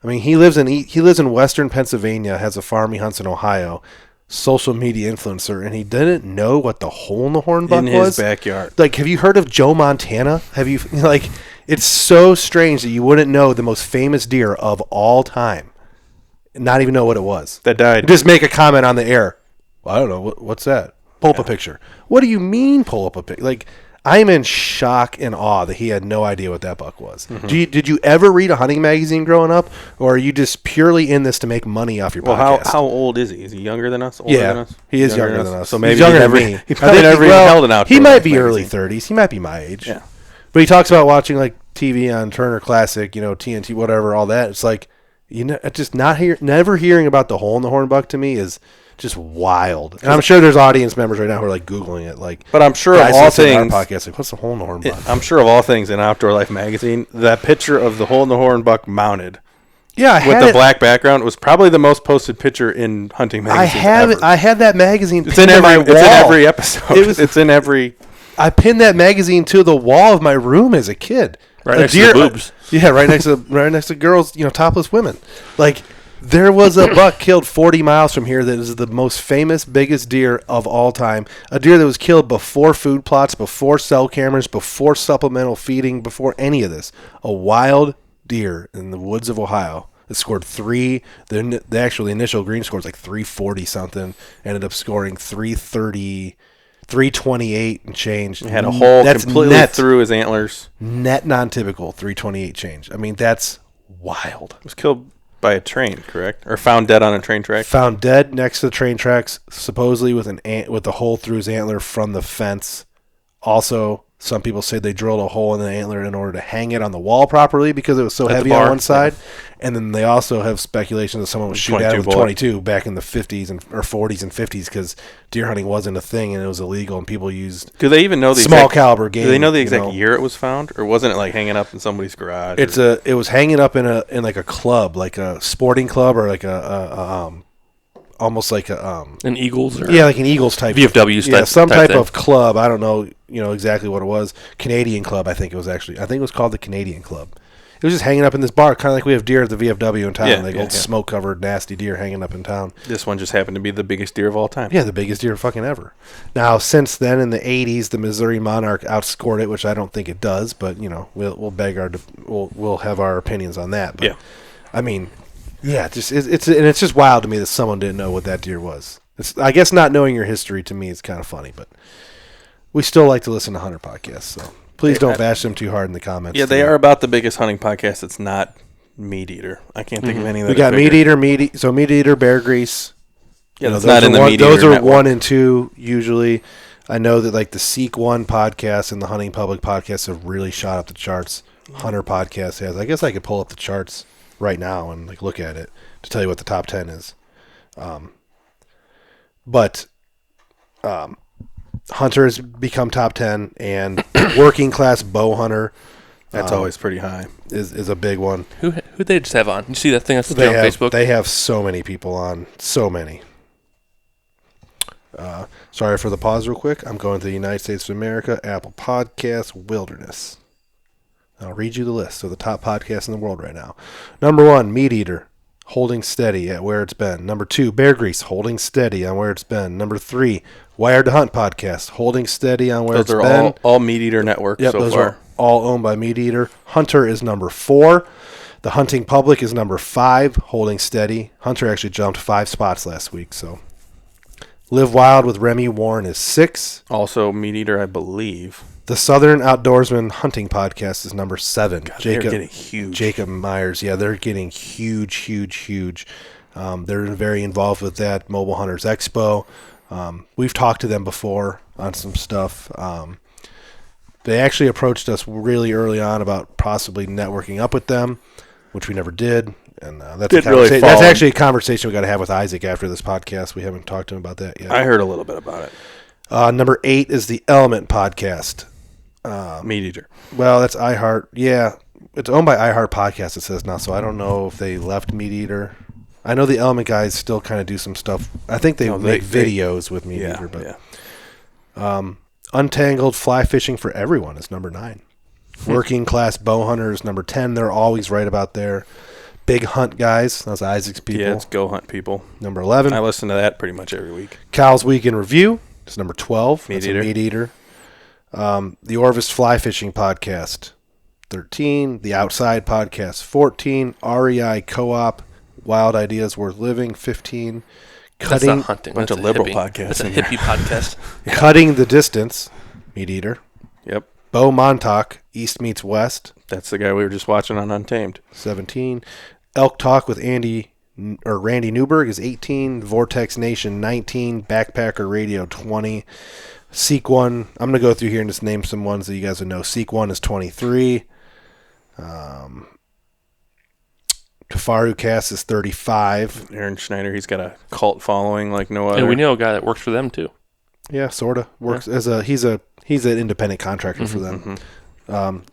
I mean, he lives in Western Pennsylvania, has a farm, he hunts in Ohio, social media influencer, and he didn't know what the hole in the horn buck was in his backyard. Have you heard of Joe Montana? Have you it's so strange that you wouldn't know the most famous deer of all time. Not even know what it was. That died. Just make a comment on the air. Well, I don't know. What's that? Pull up a picture. What do you mean pull up a picture? I'm in shock and awe that he had no idea what that buck was. Mm-hmm. Did you ever read a hunting magazine growing up, or are you just purely in this to make money off your podcast? How old is he? Is he younger than us? Older than us? He is younger than us. So maybe he's younger he than never, me. he probably never even held an outdoor He might be magazine. early 30s. He might be my age. Yeah. But he talks about watching like TV on Turner Classic, TNT, whatever, all that. It's like, just never hearing about the hole in the horn buck to me is just wild. And I'm sure there's audience members right now who are like Googling it. Like, but I'm sure of all things, podcast, like, what's the hole in the horn buck? I'm sure of all things in Outdoor Life magazine, that picture of the hole in the horn buck mounted. Yeah, with the black background was probably the most posted picture in hunting magazines. I had that magazine. It's in every episode. It's in every. I pinned that magazine to the wall of my room as a kid. Right next to the boobs. Yeah, right next to girls, topless women. Like, there was a buck killed 40 miles from here that is the most famous, biggest deer of all time. A deer that was killed before food plots, before cell cameras, before supplemental feeding, before any of this. A wild deer in the woods of Ohio that scored 3. The actual initial green score was like 340 something. Ended up scoring 330. 328 and change. He had a hole completely through his antlers. Net non-typical 328 change. I mean, that's wild. It was killed by a train, correct? Or found dead on a train track? Found dead next to the train tracks, supposedly with a hole through his antler from the fence. Also, some people say they drilled a hole in the antler in order to hang it on the wall properly because it was so heavy on one side. Yeah. And then they also have speculation that someone was shooting at it with 22 back in the 50s or 40s and 50s because deer hunting wasn't a thing and it was illegal and people used do they even know the small caliber game. Do they know the exact year it was found, or wasn't it like hanging up in somebody's garage? It was hanging up in like a club, like a sporting club or like almost like an Eagles or like an Eagles type VFW type, some type of club. I don't know exactly what it was. Canadian club, I think it was called the Canadian Club. It was just hanging up in this bar, kind of like we have deer at the VFW in town, old smoke covered nasty deer hanging up in town. This one just happened to be the biggest deer of all time. Yeah, the biggest deer fucking ever. Now, since then in the 80s, the Missouri Monarch outscored it, which I don't think it does, but we'll have our opinions on that. But, yeah, I mean. Yeah, it's just wild to me that someone didn't know what that deer was. I guess not knowing your history to me is kind of funny, but we still like to listen to hunter podcasts, so please don't bash them too hard in the comments. Yeah, they are about the biggest hunting podcast. It's not Meat Eater. I can't think of any that. We got Meat Eater, Meat Eater, Bear Grease. Yeah, that's not in the Meat Eater Those are network. 1 and 2 usually. I know that like the Seek One podcast and the Hunting Public podcast have really shot up the charts. Hunter podcast has. I guess I could pull up the charts right now and like look at it to tell you what the top 10 is. But Hunter has become top 10 and working class bow hunter. That's always pretty high. Is a big one. Who'd they just have on? You see that thing that's on Facebook? They have so many people on. So many. Sorry for the pause real quick. I'm going to the United States of America, Apple Podcasts, Wilderness. I'll read you the list of the top podcasts in the world right now. Number 1, Meat Eater, holding steady at where it's been. Number 2, Bear Grease, holding steady on where it's been. Number 3, Wired to Hunt podcast, holding steady on where it's been. Those are all Meat Eater network so those far. Are all owned by Meat Eater. Hunter is number 4. The Hunting Public is number 5, holding steady. Hunter actually jumped 5 spots last week, so. Live Wild with Remy Warren is 6. Also Meat Eater, I believe. The Southern Outdoorsman Hunting Podcast is number 7. God, they're getting huge. Jacob Myers, they're getting huge. They're very involved with that Mobile Hunters Expo. We've talked to them before on some stuff. They actually approached us really early on about possibly networking up with them, which we never did. And that's actually a conversation we got to have with Isaac after this podcast. We haven't talked to him about that yet. I heard a little bit about it. Number 8 is the Element Podcast. Meat Eater. Well, that's iHeart. Yeah, it's owned by iHeart Podcast, it says now, so I don't know if they left Meat Eater. I know the Element guys still kind of do some stuff. I think they make videos with Meat Eater. But Untangled Fly Fishing for Everyone is number 9. Working Class Bow Hunter is number 10. They're always right about there. Big Hunt Guys, that's Isaac's people. Yeah, it's Go Hunt people. Number 11. I listen to that pretty much every week. Cal's Week in Review is number 12. Meat Eater. The Orvis Fly Fishing Podcast, 13. The Outside Podcast, 14. REI Co-op, Wild Ideas Worth Living, 15. That's not hunting. Bunch of liberal podcasts. That's a hippie podcast. Cutting the Distance, Meat Eater. Yep. Bo Montauk, East Meets West. That's the guy we were just watching on Untamed. 17. Elk Talk with Randy Newberg is 18. Vortex Nation 19. Backpacker Radio 20. Seek One. I'm going to go through here and just name some ones that you guys would know. Seek One is 23. Kafaru Cast is 35. Aaron Schneider, he's got a cult following like no other. And we know a guy that works for them too. Yeah, sort of. Works as he's an independent contractor for them.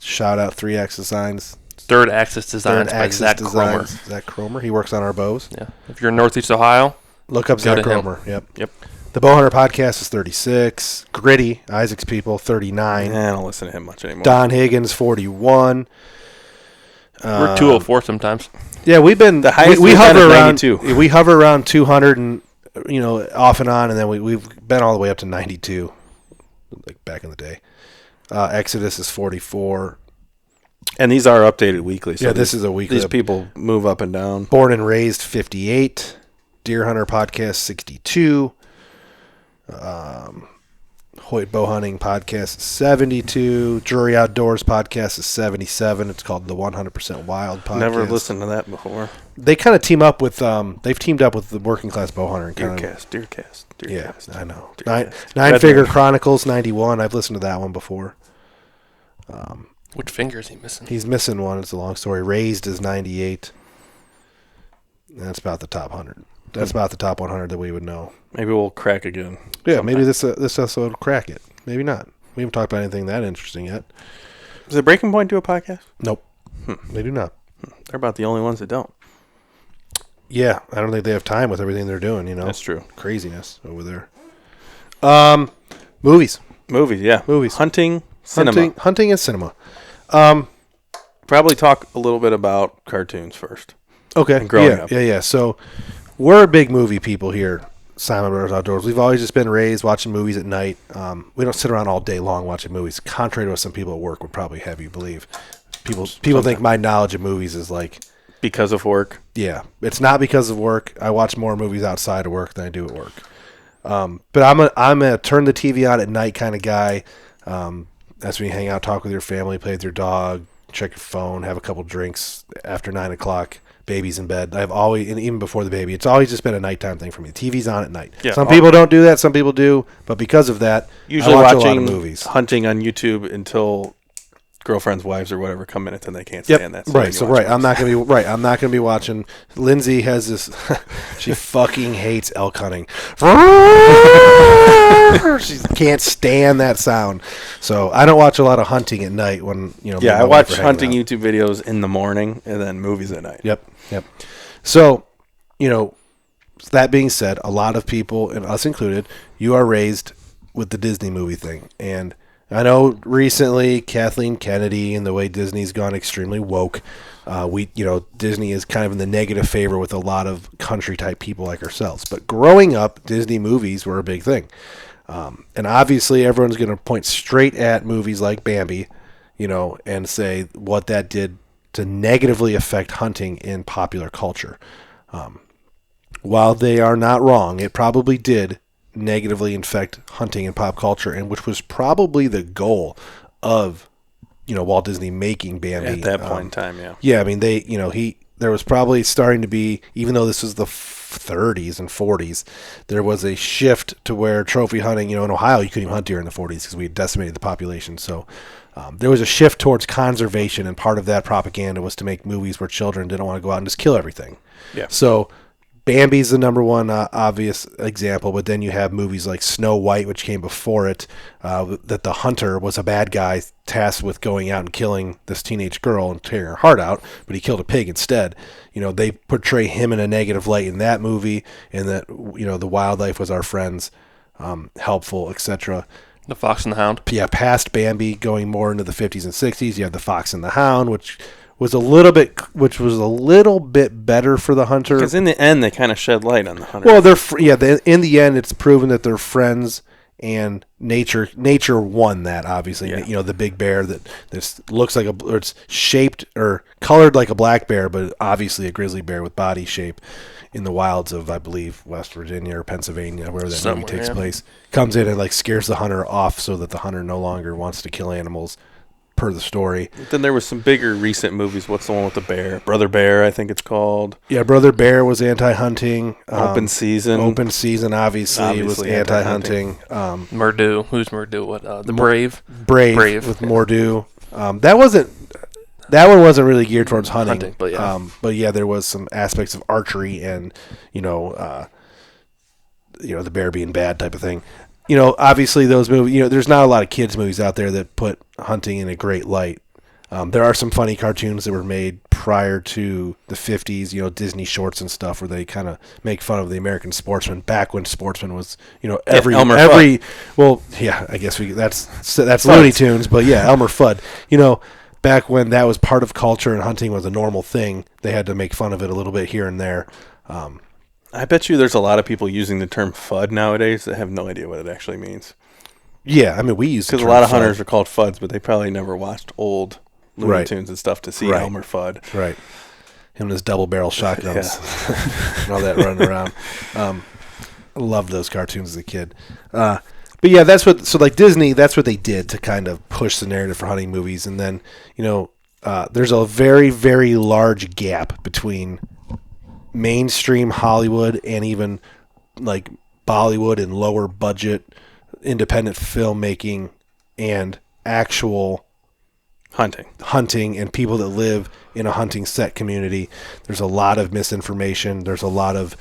Shout out 3X Designs. Third Axis Designs by Zach Cromer. Zach Cromer. He works on our bows. Yeah. If you're in Northeast Ohio, look up go Zach to him. Cromer. Yep. Yep. The Bowhunter Podcast is 36. Gritty, Isaac's People, 39. I don't listen to him much anymore. Don Higgins, 41. We're 204 sometimes. Yeah, we've been the highest we hover been at around 92. We hover around 200 and off and on, and then we've been all the way up to 92, like back in the day. Exodus is 44. And these are updated weekly. So this is a weekly. These people move up and down. Born and Raised, 58. Deer Hunter Podcast, 62. Hoyt Bowhunting Podcast is 72. Drury Outdoors Podcast is 77. It's called the 100% Wild Podcast. Never listened to that before. They kind of team up with they've teamed up with the Working Class Bowhunter. Deercast. Yeah, I know. Nine Figure Chronicles, 91. I've listened to that one before. Which finger is he missing? He's missing one. It's a long story. Raised is 98. And that's about the top 100. That's about the top 100 that we would know. Maybe we'll crack again. Yeah, maybe this episode will crack it. Maybe not. We haven't talked about anything that interesting yet. Does the Breaking Point do a podcast? Nope. They do not. They're about the only ones that don't. Yeah, I don't think they have time with everything they're doing, That's true. Craziness over there. Movies. Movies. Hunting, cinema. Hunting and cinema. Probably talk a little bit about cartoons first. Okay. And growing up. Yeah. So we're big movie people here, Siman Brothers Outdoors. We've always just been raised watching movies at night. We don't sit around all day long watching movies, contrary to what some people at work would probably have you believe. People think my knowledge of movies is like... Because of work? Yeah. It's not because of work. I watch more movies outside of work than I do at work. But I'm a turn the TV on at night kind of guy. That's when you hang out, talk with your family, play with your dog, check your phone, have a couple drinks after 9 o'clock. Baby's in bed. I've always, and even before the baby, it's always just been a nighttime thing for me. The TV's on at night. Yeah, some people don't do that. Some people do. But because of that, usually I watch watching a lot of movies. Hunting on YouTube until girlfriends, wives, or whatever come in it, then they can't stand that. I'm not gonna be watching. Lindsay has this. She fucking hates elk hunting. She can't stand that sound. So I don't watch a lot of hunting at night when Yeah, I watch hunting YouTube videos in the morning and then movies at night. Yep. So, that being said, a lot of people, and us included, you are raised with the Disney movie thing, and I know recently Kathleen Kennedy and the way Disney's gone extremely woke. Disney is kind of in the negative favor with a lot of country type people like ourselves. But growing up, Disney movies were a big thing. And obviously everyone's going to point straight at movies like Bambi, and say what that did to negatively affect hunting in popular culture. While they are not wrong, it probably did negatively affect hunting in pop culture, and which was probably the goal of Walt Disney making Bambi at that point in time. I mean, there was probably starting to be, even though this was the 30s and 40s, there was a shift to where trophy hunting, in Ohio you couldn't even hunt deer in the 40s because we had decimated the population. So there was a shift towards conservation, and part of that propaganda was to make movies where children didn't want to go out and just kill everything. Yeah. So Bambi's the number one obvious example, but then you have movies like Snow White, which came before it, that the hunter was a bad guy tasked with going out and killing this teenage girl and tearing her heart out, but he killed a pig instead. They portray him in a negative light in that movie, and that, the wildlife was our friends, helpful, etc. The Fox and the Hound. Yeah, past Bambi, going more into the 50s and 60s, you have the Fox and the Hound, which was a little bit better for the hunter. Because in the end, they kind of shed light on the hunter. Well, in the end, it's proven that they're friends and nature won that, obviously. Yeah. The big bear that looks like or it's shaped or colored like a black bear, but obviously a grizzly bear with body shape in the wilds of, I believe, West Virginia or Pennsylvania, where that movie takes place, comes in and like scares the hunter off so that the hunter no longer wants to kill animals, per the story. Then there was some bigger recent movies. What's the one with the bear? Brother Bear, I think it's called. Yeah, Brother Bear was anti-hunting. Open Season. Open Season, obviously was anti-hunting. Murdew. Who's Murdew? What? The Brave. Brave with Mordew. That one wasn't really geared towards hunting, but yeah, there was some aspects of archery and the bear being bad type of thing. Obviously those movies. There's not a lot of kids movies out there that put hunting in a great light. There are some funny cartoons that were made prior to the 50s. Disney shorts and stuff where they kind of make fun of the American sportsman back when sportsman was every. Well, yeah, I guess that's Looney Tunes, but yeah, Elmer Fudd. Back when that was part of culture and hunting was a normal thing, they had to make fun of it a little bit here and there. I bet you there's a lot of people using the term FUD nowadays that have no idea what it actually means. Yeah, I mean, we use because a lot of hunters are called FUDs, but they probably never watched old Looney Tunes and stuff to see Elmer Fudd. Right. Him and his double-barrel shotguns and all that running around. I loved those cartoons as a kid. But yeah, Disney, that's what they did to kind of push the narrative for hunting movies. And then, there's a very, very large gap between mainstream Hollywood and even like Bollywood and lower budget independent filmmaking and actual hunting and people that live in a hunting set community. There's a lot of misinformation. There's a lot of,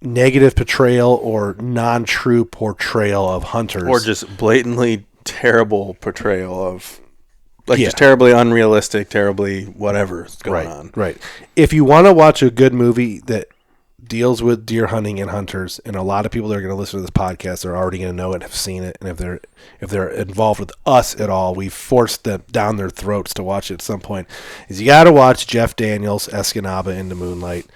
negative portrayal or non-true portrayal of hunters, or just blatantly terrible portrayal of, just terribly unrealistic, terribly whatever's going on. Right. If you want to watch a good movie that deals with deer hunting and hunters, and a lot of people that are going to listen to this podcast are already going to know it, have seen it, and if they're involved with us at all, we've forced them down their throats to watch it at some point. Is you got to watch Jeff Daniels' Escanaba in the Moonlight.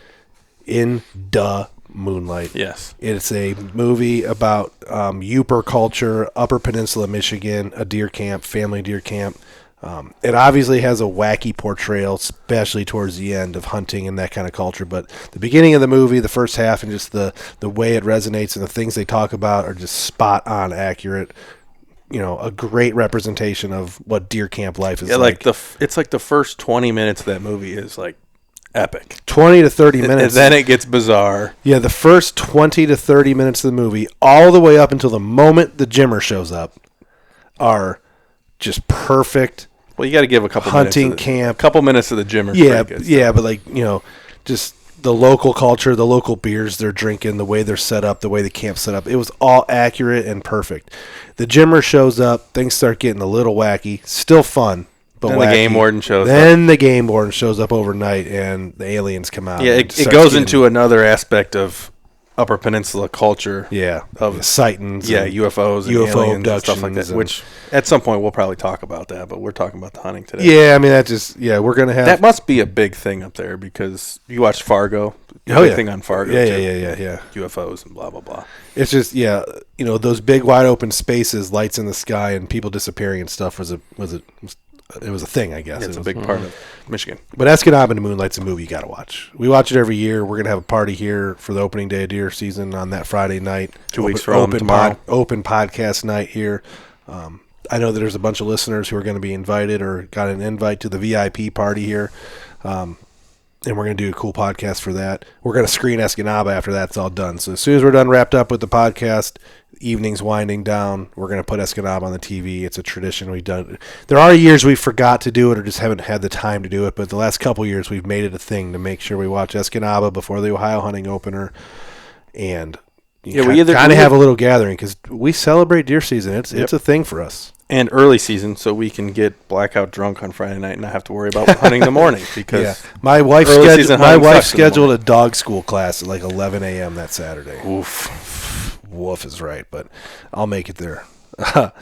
Yes. It's a movie about Yooper culture, Upper Peninsula, Michigan, a deer camp, family deer camp. It obviously has a wacky portrayal, especially towards the end, of hunting and that kind of culture. But the beginning of the movie, the first half, and just the way it resonates and the things they talk about are just spot on accurate. A great representation of what deer camp life is like. It's like the first 20 minutes of that movie is like epic. 20 to 30 minutes. And then it gets bizarre. Yeah, the first 20 to 30 minutes of the movie, all the way up until the moment the Jimmer shows up, are just perfect. Well, you got to give a couple hunting minutes camp. A couple minutes of the Jimmer. Yeah, but just the local culture, the local beers they're drinking, the way they're set up, the way the camp's set up. It was all accurate and perfect. The Jimmer shows up, things start getting a little wacky, still fun. Then the game warden shows up. Then the game warden shows up overnight, and the aliens come out. Yeah, it goes into another aspect of Upper Peninsula culture. Yeah, of sightings. Yeah, UFOs, and UFO abductions and stuff like that. Which at some point we'll probably talk about that, but we're talking about the hunting today. Yeah, I mean we're gonna have that must be a big thing up there because you watched Fargo. Thing on Fargo. Yeah. UFOs and blah blah blah. It's just those big wide open spaces, lights in the sky, and people disappearing and stuff was a thing, I guess. Yeah, it's a big part of Michigan. But Escanaba in the Moonlight's a movie you got to watch. We watch it every year. We're going to have a party here for the opening day of deer season on that Friday night. 2 weeks from tomorrow. Open podcast night here. I know that there's a bunch of listeners who are going to be invited or got an invite to the VIP party here. And we're going to do a cool podcast for that. We're going to screen Escanaba after that's all done. So as soon as we're done wrapped up with the podcast, evening's winding down, we're going to put Escanaba on the TV. It's a tradition we've done. There are years we forgot to do it or just haven't had the time to do it, but the last couple years we've made it a thing to make sure we watch Escanaba before the Ohio hunting opener. And we kind of have a little gathering because we celebrate deer season. It's a thing for us. And early season, so we can get blackout drunk on Friday night and not have to worry about hunting in the morning. Because my wife scheduled a dog school class at like 11 a.m. that Saturday. Woof is right, but I'll make it there. The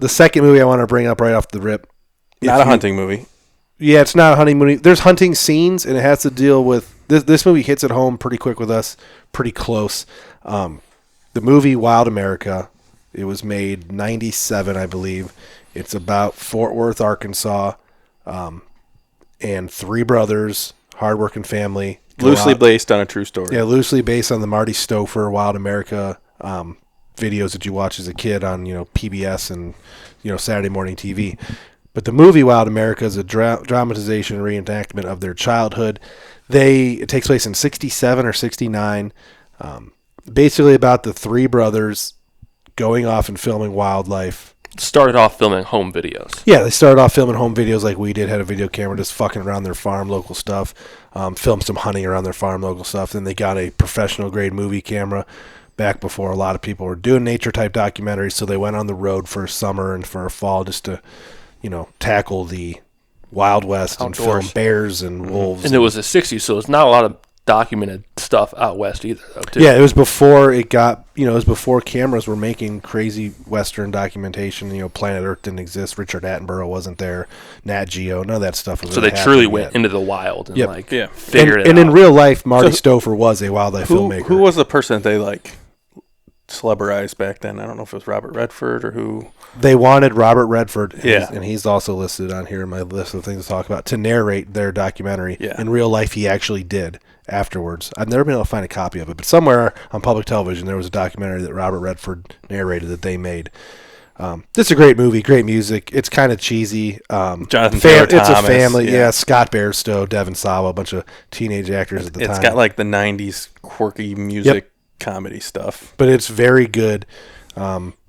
second movie I want to bring up right off the rip. Not a hunting movie. Yeah, it's not a hunting movie. There's hunting scenes, and it has to deal with... This movie hits it home pretty quick with us, pretty close. the movie Wild America. It was made 97, I believe. It's about Fort Worth, Arkansas, and three brothers, hardworking family. Loosely based on a true story. Yeah, loosely based on the Marty Stouffer Wild America videos that you watch as a kid on PBS and Saturday morning TV. But the movie Wild America is a dramatization reenactment of their childhood. It takes place in 67 or 69. Basically about the three brothers going off and filming wildlife. Started off filming home videos. Yeah, they started off filming home videos like we did, had a video camera just fucking around their farm, local stuff, filmed some hunting around their farm, local stuff. Then they got a professional grade movie camera back before a lot of people were doing nature type documentaries, so they went on the road for a summer and for a fall just to, tackle the Wild West and film bears and wolves. And it was the 60s, so it's not a lot of documented stuff out west either, though, too. Yeah, it was before it was before cameras were making crazy Western documentation. Planet Earth didn't exist. Richard Attenborough wasn't there. Nat Geo, none of that stuff was. So they truly went into the wild and figured it out. And in real life, Marty Stouffer was a wildlife filmmaker. Who was the person that they celebrized back then? I don't know if it was Robert Redford or who. They wanted Robert Redford, and he's also listed on here in my list of things to talk about, to narrate their documentary. Yeah. In real life, he actually did afterwards. I've never been able to find a copy of it, but somewhere on public television, there was a documentary that Robert Redford narrated that they made. This is a great movie, great music. It's kind of cheesy. Jonathan Taylor Thomas. It's a family. Yeah, Scott Bairstow, Devin Sawa, a bunch of teenage actors at the time. It's got the 90s quirky music comedy stuff. But it's very good.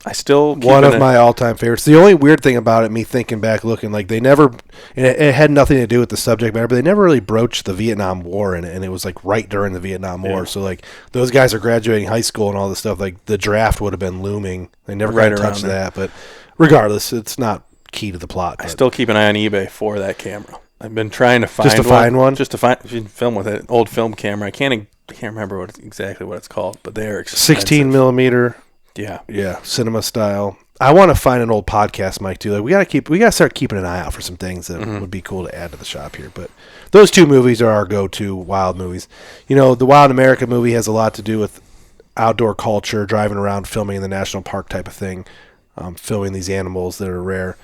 I still one of my all-time favorites. The only weird thing about it, me thinking back, looking they never, and it had nothing to do with the subject matter, but they never really broached the Vietnam War in it, and it was right during the Vietnam War. So those guys are graduating high school and all this stuff. The draft would have been looming. They never touched that, but regardless, it's not key to the plot. I still keep an eye on eBay for that camera. I've been trying to find one. Just to find film with it. Old film camera. I can't remember exactly what it's called, but they're expensive. 16 millimeter. Yeah, cinema style. I want to find an old podcast mic too. We gotta start keeping an eye out for some things that would be cool to add to the shop here. But those two movies are our go-to wild movies. The Wild America movie has a lot to do with outdoor culture, driving around, filming in the national park type of thing, filming these animals that are rare.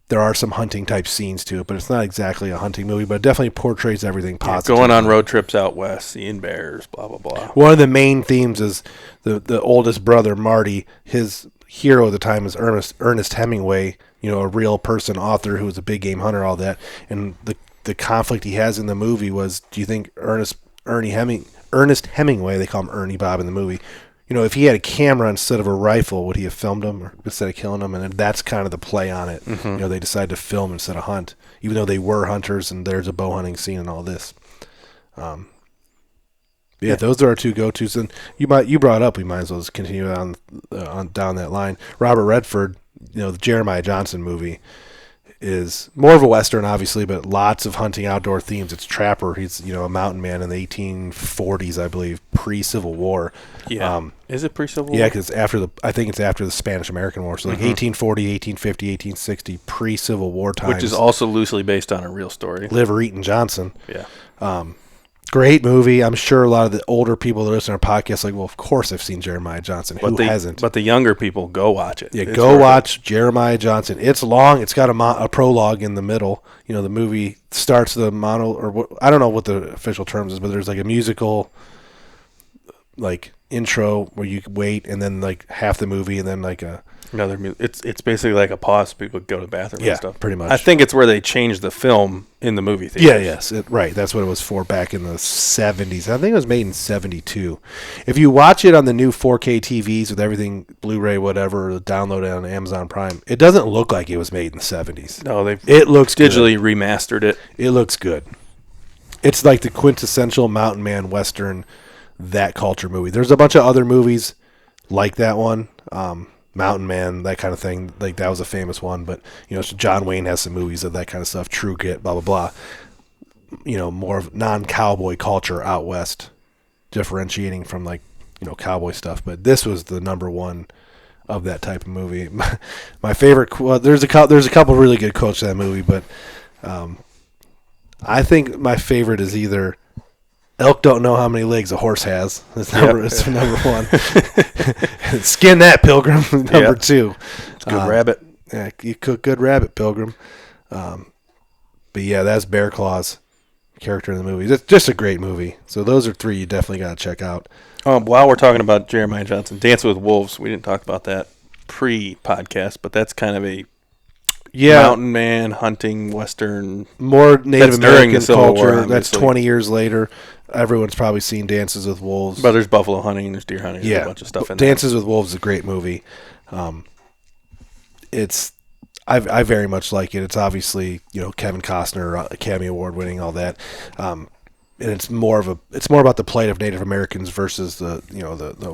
There are some hunting type scenes to it, but it's not exactly a hunting movie, but it definitely portrays everything positive. Going on road trips out west, seeing bears, blah, blah, blah. One of the main themes is the oldest brother, Marty. His hero at the time is Ernest Hemingway, a real person, author who was a big game hunter, all that. And the conflict he has in the movie was, do you think Ernest Hemingway, they call him Ernie Bob in the movie, if he had a camera instead of a rifle, would he have filmed him or instead of killing him? And that's kind of the play on it. Mm-hmm. They decided to film instead of hunt, even though they were hunters and there's a bow hunting scene and all this. Those are our two go-tos. And you brought up, we might as well just continue on down that line. Robert Redford, the Jeremiah Johnson movie is more of a Western, obviously, but lots of hunting outdoor themes. It's Trapper. He's, a mountain man in the 1840s, I believe, pre-Civil War. Yeah. Is it pre-Civil War? Yeah, because I think it's after the Spanish-American War. So 1840, 1850, 1860, pre-Civil War times. Which is also loosely based on a real story. Liver Eaton Johnson. Yeah. Great movie. I'm sure a lot of the older people that listen to our podcast well, of course I've seen Jeremiah Johnson. Who hasn't? But the younger people, go watch it. Yeah, go watch Jeremiah Johnson. It's long. It's got a prologue in the middle. The movie starts the I don't know what the official terms is, but there's a musical intro where you wait, and then half the movie, and then another movie. It's basically a pause. People go to the bathroom and stuff. Pretty much. I think it's where they changed the film in the movie theater. Yeah, yes. Right. That's what it was for back in the 70s. I think it was made in 72. If you watch it on the new 4K TVs with everything, Blu-ray, whatever, download it on Amazon Prime, it doesn't look like it was made in the 70s. No, it looks digitally remastered it. It looks good. It's the quintessential mountain man Western, that culture movie. There's a bunch of other movies like that one. Mountain Man, that kind of thing. That was a famous one, but so John Wayne has some movies of that kind of stuff. True Grit, blah blah blah. More of non-cowboy culture out west, differentiating from cowboy stuff. But this was the number one of that type of movie. My favorite. Well, there's a couple really good quotes to that movie, but I think my favorite is either Elk don't know how many legs a horse has. That's number one. Skin that, Pilgrim. Number two. It's good rabbit. Yeah, you cook good rabbit, Pilgrim. But yeah, that's Bear Claw's character in the movie. It's just a great movie. So those are three you definitely got to check out. While we're talking about Jeremiah Johnson, Dancing with Wolves, we didn't talk about that pre-podcast, but that's kind of a mountain man hunting Western. More Native American culture. War, that's 20 years later. Everyone's probably seen Dances with Wolves. But there's buffalo hunting, there's deer hunting, there's a bunch of stuff in there. Dances with Wolves is a great movie. I very much like it. It's obviously, Kevin Costner, Academy Award winning, all that. And it's more about the plight of Native Americans versus the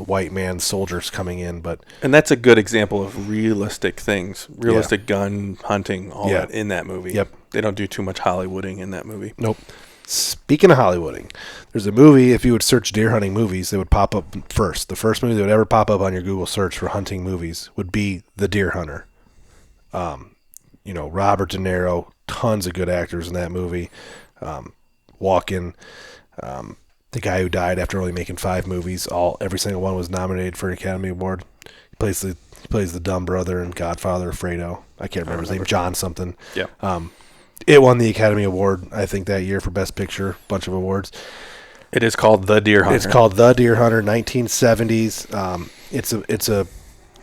white man soldiers coming in. And that's a good example of realistic things, gun hunting, all that in that movie. Yep. They don't do too much Hollywooding in that movie. Nope. Speaking of Hollywooding, there's a movie, if you would search deer hunting movies, it would pop up first. The first movie that would ever pop up on your Google search for hunting movies would be The Deer Hunter. Robert De Niro, tons of good actors in that movie. Walken, the guy who died after only making 5 movies, every single one was nominated for an Academy Award. He plays the dumb brother in Godfather, Fredo. I can't remember his name, John something. Yeah. It won the Academy Award, I think, that year for Best Picture, bunch of awards. It is called The Deer Hunter. It's called The Deer Hunter, 1970s.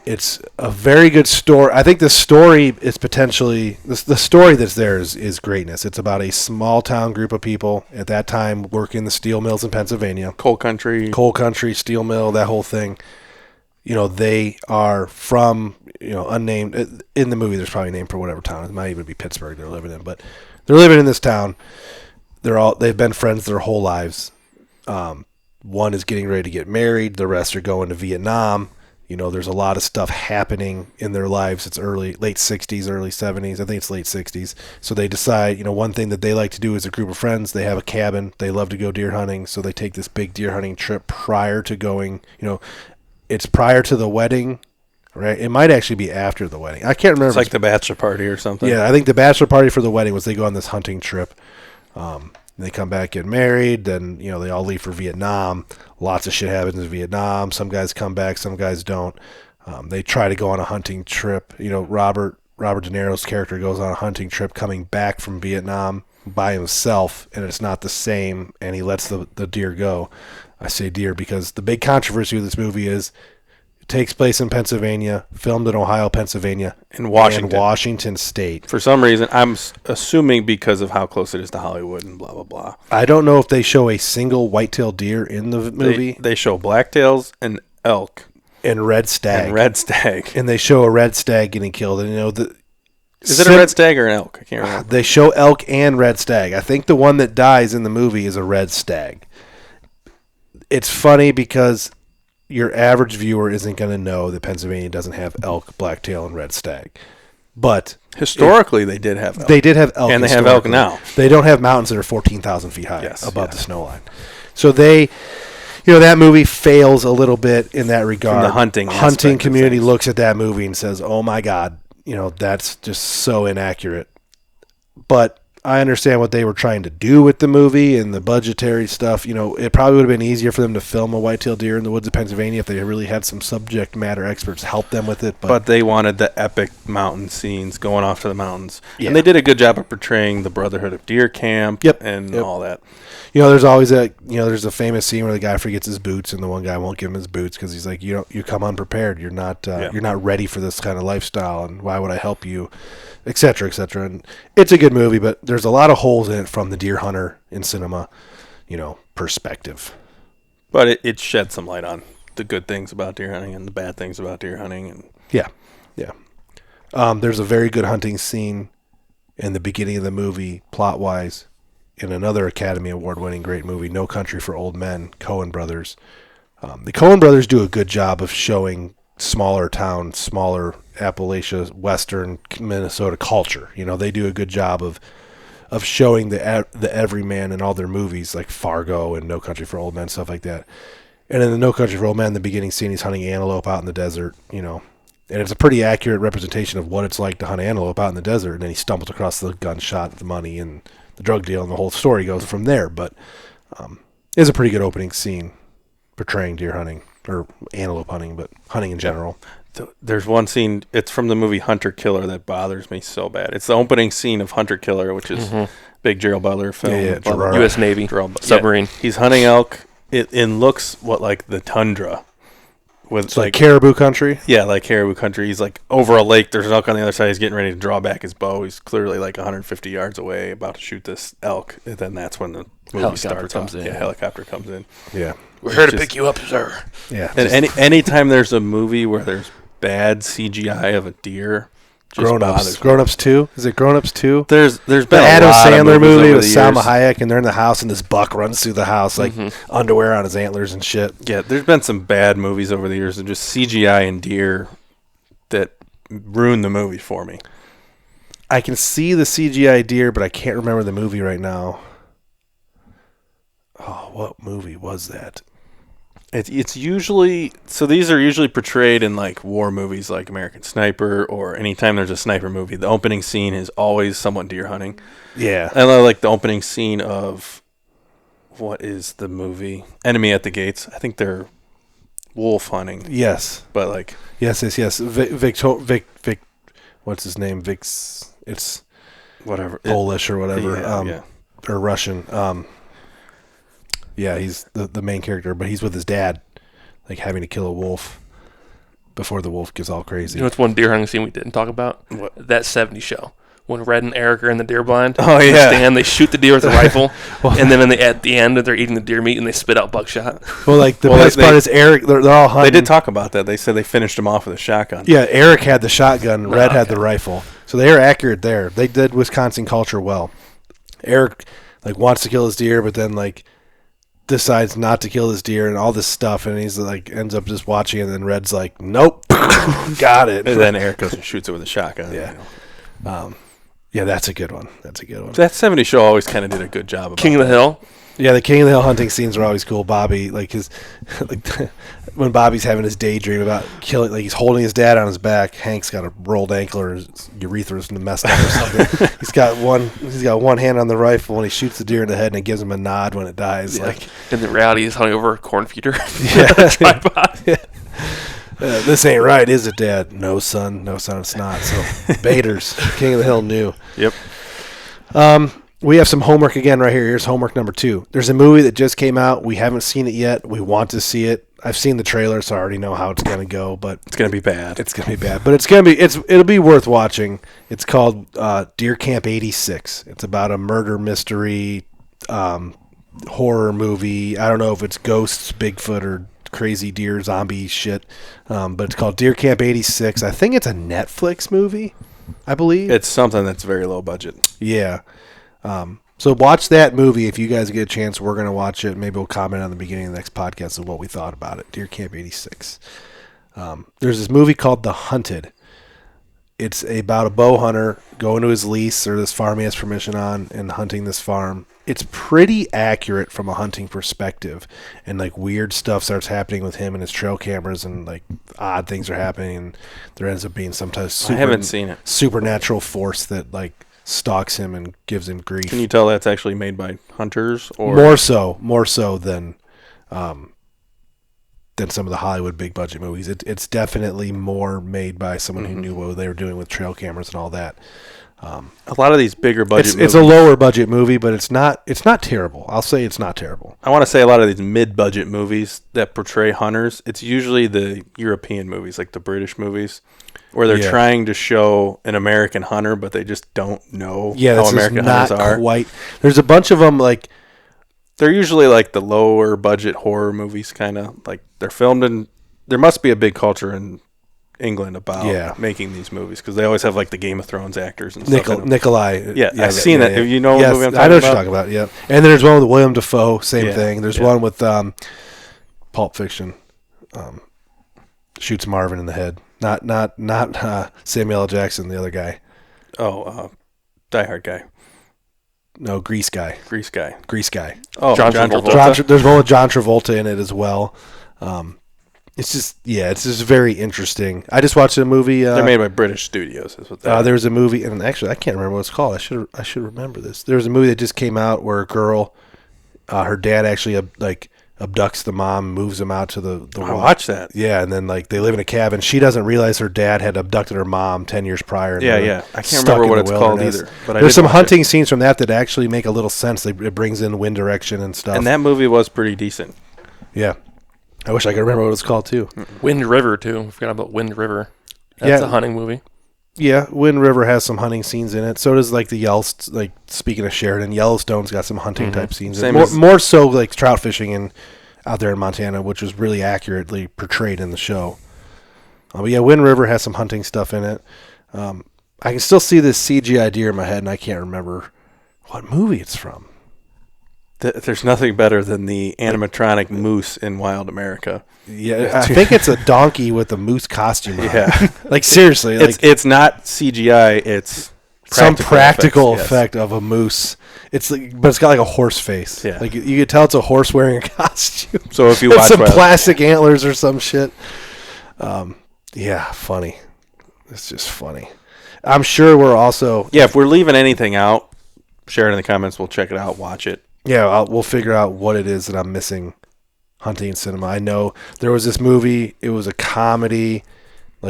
It's a very good story. I think the story is potentially the story that's there is greatness. It's about a small town group of people at that time working the steel mills in Pennsylvania. Coal country, steel mill, that whole thing. They are from unnamed. In the movie, there's probably a name for whatever town. It might even be Pittsburgh they're living in, but they're living in this town. They've been friends their whole lives. One is getting ready to get married. The rest are going to Vietnam. There's a lot of stuff happening in their lives. It's late 60s, early 70s. I think it's late 60s. So they decide, one thing that they like to do as a group of friends, they have a cabin. They love to go deer hunting. So they take this big deer hunting trip prior to going, it's prior to the wedding, right? It might actually be after the wedding. I can't remember. It's like the bachelor party or something. Yeah, I think the bachelor party for the wedding was they go on this hunting trip. They come back, get married, then, they all leave for Vietnam. Lots of shit happens in Vietnam. Some guys come back, some guys don't. They try to go on a hunting trip. Robert De Niro's character goes on a hunting trip coming back from Vietnam by himself, and it's not the same, and he lets the deer go. I say deer because the big controversy with this movie is it takes place in Pennsylvania, filmed in Ohio, Pennsylvania, and Washington State. For some reason, I'm assuming because of how close it is to Hollywood and blah, blah, blah. I don't know if they show a single whitetail deer in the movie. They show blacktails and elk. And red stag. And they show a red stag getting killed. And is it a red stag or an elk? I can't remember. They show elk and red stag. I think the one that dies in the movie is a red stag. It's funny because your average viewer isn't going to know that Pennsylvania doesn't have elk, blacktail, and red stag. But historically, they did have elk. They did have elk. And they have elk now. They don't have mountains that are 14,000 feet high above the snow line. So that movie fails a little bit in that regard. From the hunting community looks at that movie and says, oh my God, that's just so inaccurate. But I understand what they were trying to do with the movie and the budgetary stuff. It probably would have been easier for them to film a whitetail deer in the woods of Pennsylvania if they really had some subject matter experts help them with it. But they wanted the epic mountain scenes going off to the mountains. Yeah. And they did a good job of portraying the Brotherhood of Deer Camp and all that. There's always there's a famous scene where the guy forgets his boots and the one guy won't give him his boots because he's like, you come unprepared. You're not ready for this kind of lifestyle, and why would I help you? Et cetera, et cetera. And it's a good movie, but there's a lot of holes in it from the deer hunter in cinema, perspective. But it shed some light on the good things about deer hunting and the bad things about deer hunting. And yeah. There's a very good hunting scene in the beginning of the movie, plot-wise, in another Academy Award-winning great movie, No Country for Old Men, Coen Brothers. The Coen Brothers do a good job of showing smaller town, smaller Appalachia, Western Minnesota culture. They do a good job of showing the everyman in all their movies, like Fargo and No Country for Old Men, stuff like that. And in the No Country for Old Men, the beginning scene, he's hunting antelope out in the desert, and it's a pretty accurate representation of what it's like to hunt antelope out in the desert. And then he stumbles across the gunshot, the money, and the drug deal, and the whole story goes from there. But It's a pretty good opening scene portraying deer hunting or antelope hunting, but hunting in general. There's one scene, it's from the movie Hunter Killer, that bothers me so bad. It's the opening scene of Hunter Killer, which is big Gerald Butler film. U.S. Navy submarine. He's hunting elk. It looks like the tundra. It's like caribou country? Yeah, like caribou country. He's like over a lake. There's an elk on the other side. He's getting ready to draw back his bow. He's clearly like 150 yards away, about to shoot this elk. And then that's when the movie starts. Yeah, helicopter comes in. Yeah. We're here to pick you up, sir. Yeah. And anytime there's a movie where there's bad CGI of a deer, Grown-Ups 2? Is it Grown-Ups 2? There's been the a Adam lot Sandler of movie over with the Salma years. Hayek, and they're in the house, and this buck runs through the house like underwear on his antlers and shit. Yeah, there's been some bad movies over the years of just CGI and deer that ruined the movie for me. I can see the CGI deer, but I can't remember the movie right now. Oh, what movie was that? It's usually, so these are usually portrayed in like war movies like American Sniper, or anytime there's a sniper movie, the opening scene is always someone deer hunting. Yeah. I like the opening scene of, what is the movie? Enemy at the Gates. I think they're wolf hunting. Yes. But like. Yes. Vic, what's his name? It's whatever. Polish or whatever. Yeah. Or Russian. Yeah, he's the main character, but he's with his dad, like having to kill a wolf before the wolf gets all crazy. You know, it's one deer hunting scene we didn't talk about. What? That 70s show when Red and Eric are in the deer blind. Oh yeah, they stand, they shoot the deer with a rifle, and then at the end they're eating the deer meat and they spit out buckshot. Well, like the best part is Eric. They're all hunting. They did talk about that. They said they finished him off with a shotgun. Yeah, Eric had the shotgun. Red had the rifle, so they were accurate there. They did Wisconsin culture well. Eric wants to kill his deer, but then decides not to kill his deer and all this stuff, and he's ends up just watching, and then Red's like, nope, got it. And then Eric goes and shoots it with a shotgun. Yeah. Yeah, that's a good one. That 70s show always kind of did a good job about King of the Hill. Yeah, the King of the Hill hunting scenes are always cool. Bobby, when Bobby's having his daydream about killing, he's holding his dad on his back. Hank's got a rolled ankle or his urethra's messed up or something. he's got one hand on the rifle and he shoots the deer in the head and it gives him a nod when it dies. Yeah. In the reality, he's hunting over a corn feeder. Yeah. This ain't right, is it, Dad? No, son, it's not. So, Bader's King of the Hill knew. Yep. We have some homework again right here. Here's homework number 2. There's a movie that just came out. We haven't seen it yet. We want to see it. I've seen the trailer, so I already know how it's going to go. But it's going to be bad. But it'll be worth watching. It's called Deer Camp 86. It's about a murder mystery horror movie. I don't know if it's ghosts, Bigfoot, or crazy deer zombie shit. But it's called Deer Camp 86. I think it's a Netflix movie, I believe. It's something that's very low budget. Yeah. So watch that movie if you guys get a chance. We're going to watch it. Maybe we'll comment on the beginning of the next podcast of what we thought about it. Deer Camp 86. There's this movie called The Hunted. It's about a bow hunter going to his lease or this farm he has permission on and hunting this farm. It's pretty accurate from a hunting perspective, and weird stuff starts happening with him and his trail cameras, and odd things are happening, and there ends up being sometimes I haven't seen it. Supernatural force that stalks him and gives him grief. Can you tell that's actually made by hunters, or more so than some of the Hollywood big budget movies? It's definitely more made by someone who knew what they were doing with trail cameras and all that. A lot of these bigger budget movies. It's a lower budget movie, but it's not terrible. I'll say it's not terrible. I want to say a lot of these mid-budget movies that portray hunters, it's usually the European movies, like the British movies, where they're trying to show an American hunter, but they just don't know how American hunters are. Quite. There's a bunch of them they're usually the lower budget horror movies, kind of they're filmed in. There must be a big culture in England about making these movies, because they always have the Game of Thrones actors and stuff. Nikolai. Yeah, I've seen that. You know what movie I'm talking about? I know what you're talking about. Yeah, and then there's one with William Dafoe. Same thing. There's one with Pulp Fiction. Shoots Marvin in the head. Not Samuel L. Jackson, the other guy. Oh, Die Hard guy. No, Grease guy. Oh, John Travolta. There's one with John Travolta in it as well. It's just very interesting. I just watched a movie. They're made by British studios. Is what there was a movie, and actually I can't remember what it's called. I should remember this. There was a movie that just came out where a girl Her dad actually abducts the mom, moves him out to the I watched that. Yeah, and then they live in a cabin. She doesn't realize her dad had abducted her mom 10 years prior. Yeah. I can't remember what it's called either. But there's some hunting scenes from that actually make a little sense. It brings in wind direction and stuff. And that movie was pretty decent. Yeah. I wish I could remember what it's called too. Wind River too. I forgot about Wind River. That's a hunting movie. Yeah, Wind River has some hunting scenes in it. So does the Yellowstone. Speaking of Sheridan, Yellowstone's got some hunting type scenes. More so trout fishing out there in Montana, which was really accurately portrayed in the show. But yeah, Wind River has some hunting stuff in it. I can still see this CGI deer in my head, and I can't remember what movie it's from. There's nothing better than the animatronic moose in Wild America. Yeah, I think it's a donkey with a moose costume on. Yeah. Seriously. It's not CGI, it's some practical effect of a moose. But it's got a horse face. Yeah. You could tell it's a horse wearing a costume. So if you watch some plastic antlers or some shit. Yeah, funny. It's just funny. I'm sure we're also... Yeah, if we're leaving anything out, share it in the comments. We'll check it out, watch it. Yeah, we'll figure out what it is that I'm missing hunting in cinema. I know there was this movie. It was a comedy,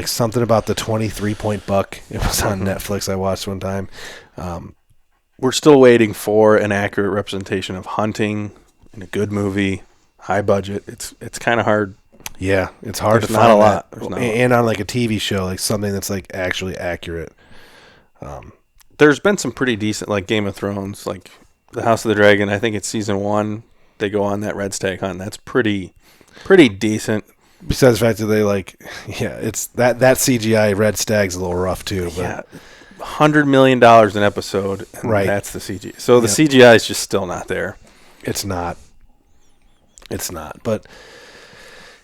something about the 23-point buck. It was on Netflix. I watched one time. We're still waiting for an accurate representation of hunting in a good movie, high budget. It's kind of hard. Yeah, it's hard to find. Not a lot. And on a TV show, something that's actually accurate. There's been some pretty decent, Game of Thrones, The House of the Dragon. I think it's season 1. They go on that red stag hunt. That's pretty decent. Besides the fact that it's that CGI red stag's a little rough too. But yeah, $100 million an episode, and right? That's the CGI. So the CGI is just still not there. It's not. But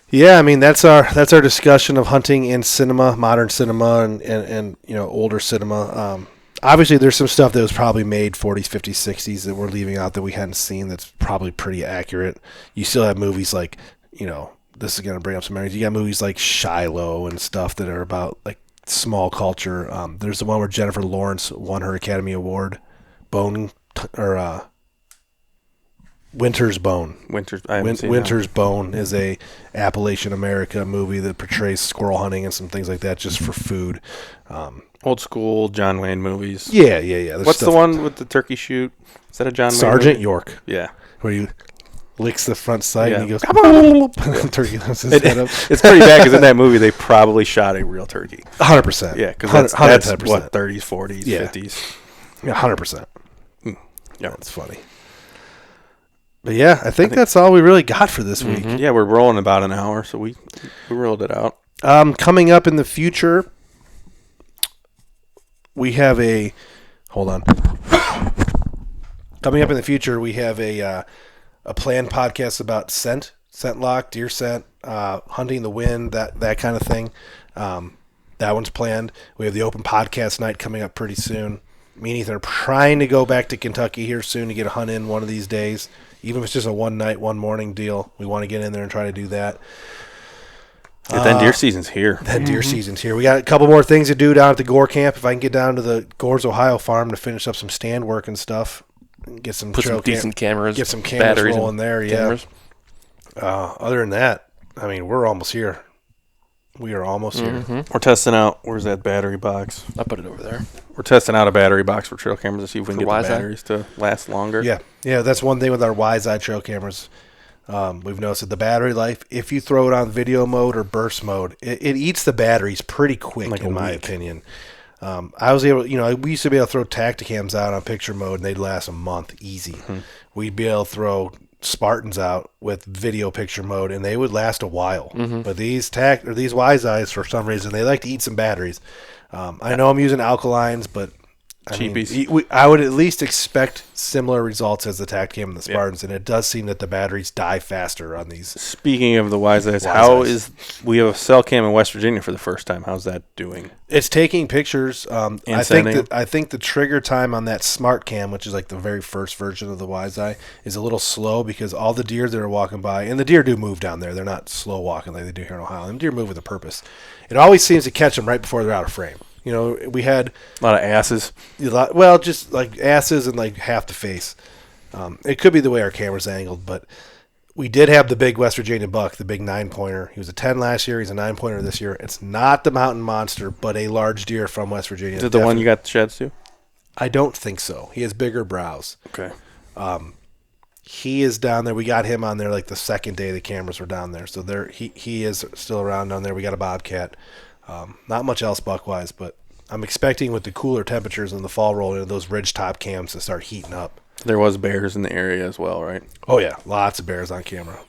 yeah, I mean that's our discussion of hunting in cinema, modern cinema, and older cinema. Obviously, there's some stuff that was probably made 40s, 50s, 60s that we're leaving out that we hadn't seen that's probably pretty accurate. You still have movies this is going to bring up some memories. You got movies like Shiloh and stuff that are about small culture. There's the one where Jennifer Lawrence won her Academy Award, Winter's Bone. Winter's Bone is a Appalachian America movie that portrays squirrel hunting and some things like that just for food. Old school John Wayne movies. Yeah. What's the one with the turkey shoot? Is that a John Wayne Sergeant movie? York. Yeah. Where he licks the front sight and he goes, turkey lifts his head up. It's pretty bad because in that movie they probably shot a real turkey. 100%. Yeah, because that's what, 30s, 40s, 50s. Yeah, 100%. Yeah. That's funny. But yeah, I think that's all we really got for this week. Yeah, we're rolling about an hour, so we rolled it out. Coming up in the future, we have a... Hold on. Coming up in the future, we have a planned podcast about scent lock, deer scent, hunting the wind, that kind of thing. That one's planned. We have the open podcast night coming up pretty soon. Me and Ethan are trying to go back to Kentucky here soon to get a hunt in one of these days. Even if it's just a one night, one morning deal, we want to get in there and try to do that. Then deer season's here. Deer season's here. We got a couple more things to do down at the Gore Camp. If I can get down to the Gore's Ohio farm to finish up some stand work and stuff, get some decent cameras, get some cameras rolling there. Cameras. Yeah. Other than that, I mean, we're almost here. We are almost here. We're testing out. Where's that battery box? I'll put it over there. We're testing out a battery box for trail cameras to see if we can get the Wi-Fi? batteries to last longer. Yeah. That's one thing with our Wi-Fi trail cameras. We've noticed that the battery life, if you throw it on video mode or burst mode, it eats the batteries pretty quick, in my opinion. I was able, we used to be able to throw Tacticams out on picture mode, and they'd last a month easy. We'd be able to throw Spartans out with video picture mode, and they would last a while. But these Wi-Fi's, for some reason, they like to eat some batteries. I know I'm using alkalines, but cheapies. I would at least expect similar results as the Tacticam and the Spartans, and it does seem that the batteries die faster on these. Speaking of the Wi-Fi's, we have a cell cam in West Virginia for the first time. How's that doing? It's taking pictures. I think the trigger time on that Smart Cam, which is like the very first version of the Wi-Fi, is a little slow because all the deer that are walking by, and the deer do move down there. They're not slow walking like they do here in Ohio. The deer move with a purpose. It always seems to catch them right before they're out of frame. We had a lot of asses. Well, just like asses and like half the face. It could be the way our camera's angled, but we did have the big West Virginia buck, the big 9-pointer. He was a 10 last year. He's a 9-pointer this year. It's not the mountain monster, but a large deer from West Virginia. Is it the one you got the sheds to? I don't think so. He has bigger brows. Okay. He is down there. We got him on there like the second day the cameras were down there. So he is still around down there. We got a bobcat. Not much else buck-wise, but I'm expecting with the cooler temperatures in the fall rolling into those ridge top cams to start heating up. There was bears in the area as well, right? Oh, yeah. Lots of bears on camera.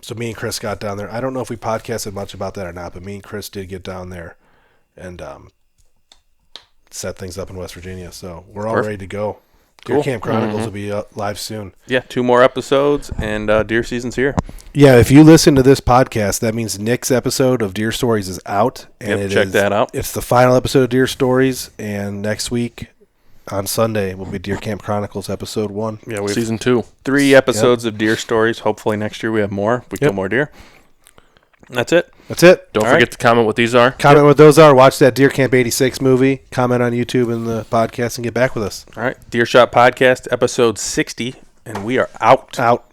So me and Chris got down there. I don't know if we podcasted much about that or not, but me and Chris did get down there and set things up in West Virginia. So we're all ready to go. Deer Cool. Camp Chronicles will be live soon. Yeah, 2 more episodes, and deer season's here. Yeah, if you listen to this podcast, that means Nick's episode of Deer Stories is out. And Check that out. It's the final episode of Deer Stories, and next week on Sunday will be Deer Camp Chronicles episode 1. Yeah, we Season 2. 3 episodes of deer stories. Hopefully next year we have more. We kill more deer. That's it. Don't forget to comment what these are. Comment what those are. Watch that Deer Camp 86 movie. Comment on YouTube and the podcast and get back with us. All right. Deer Shot Podcast, episode 60, and we are out. Out.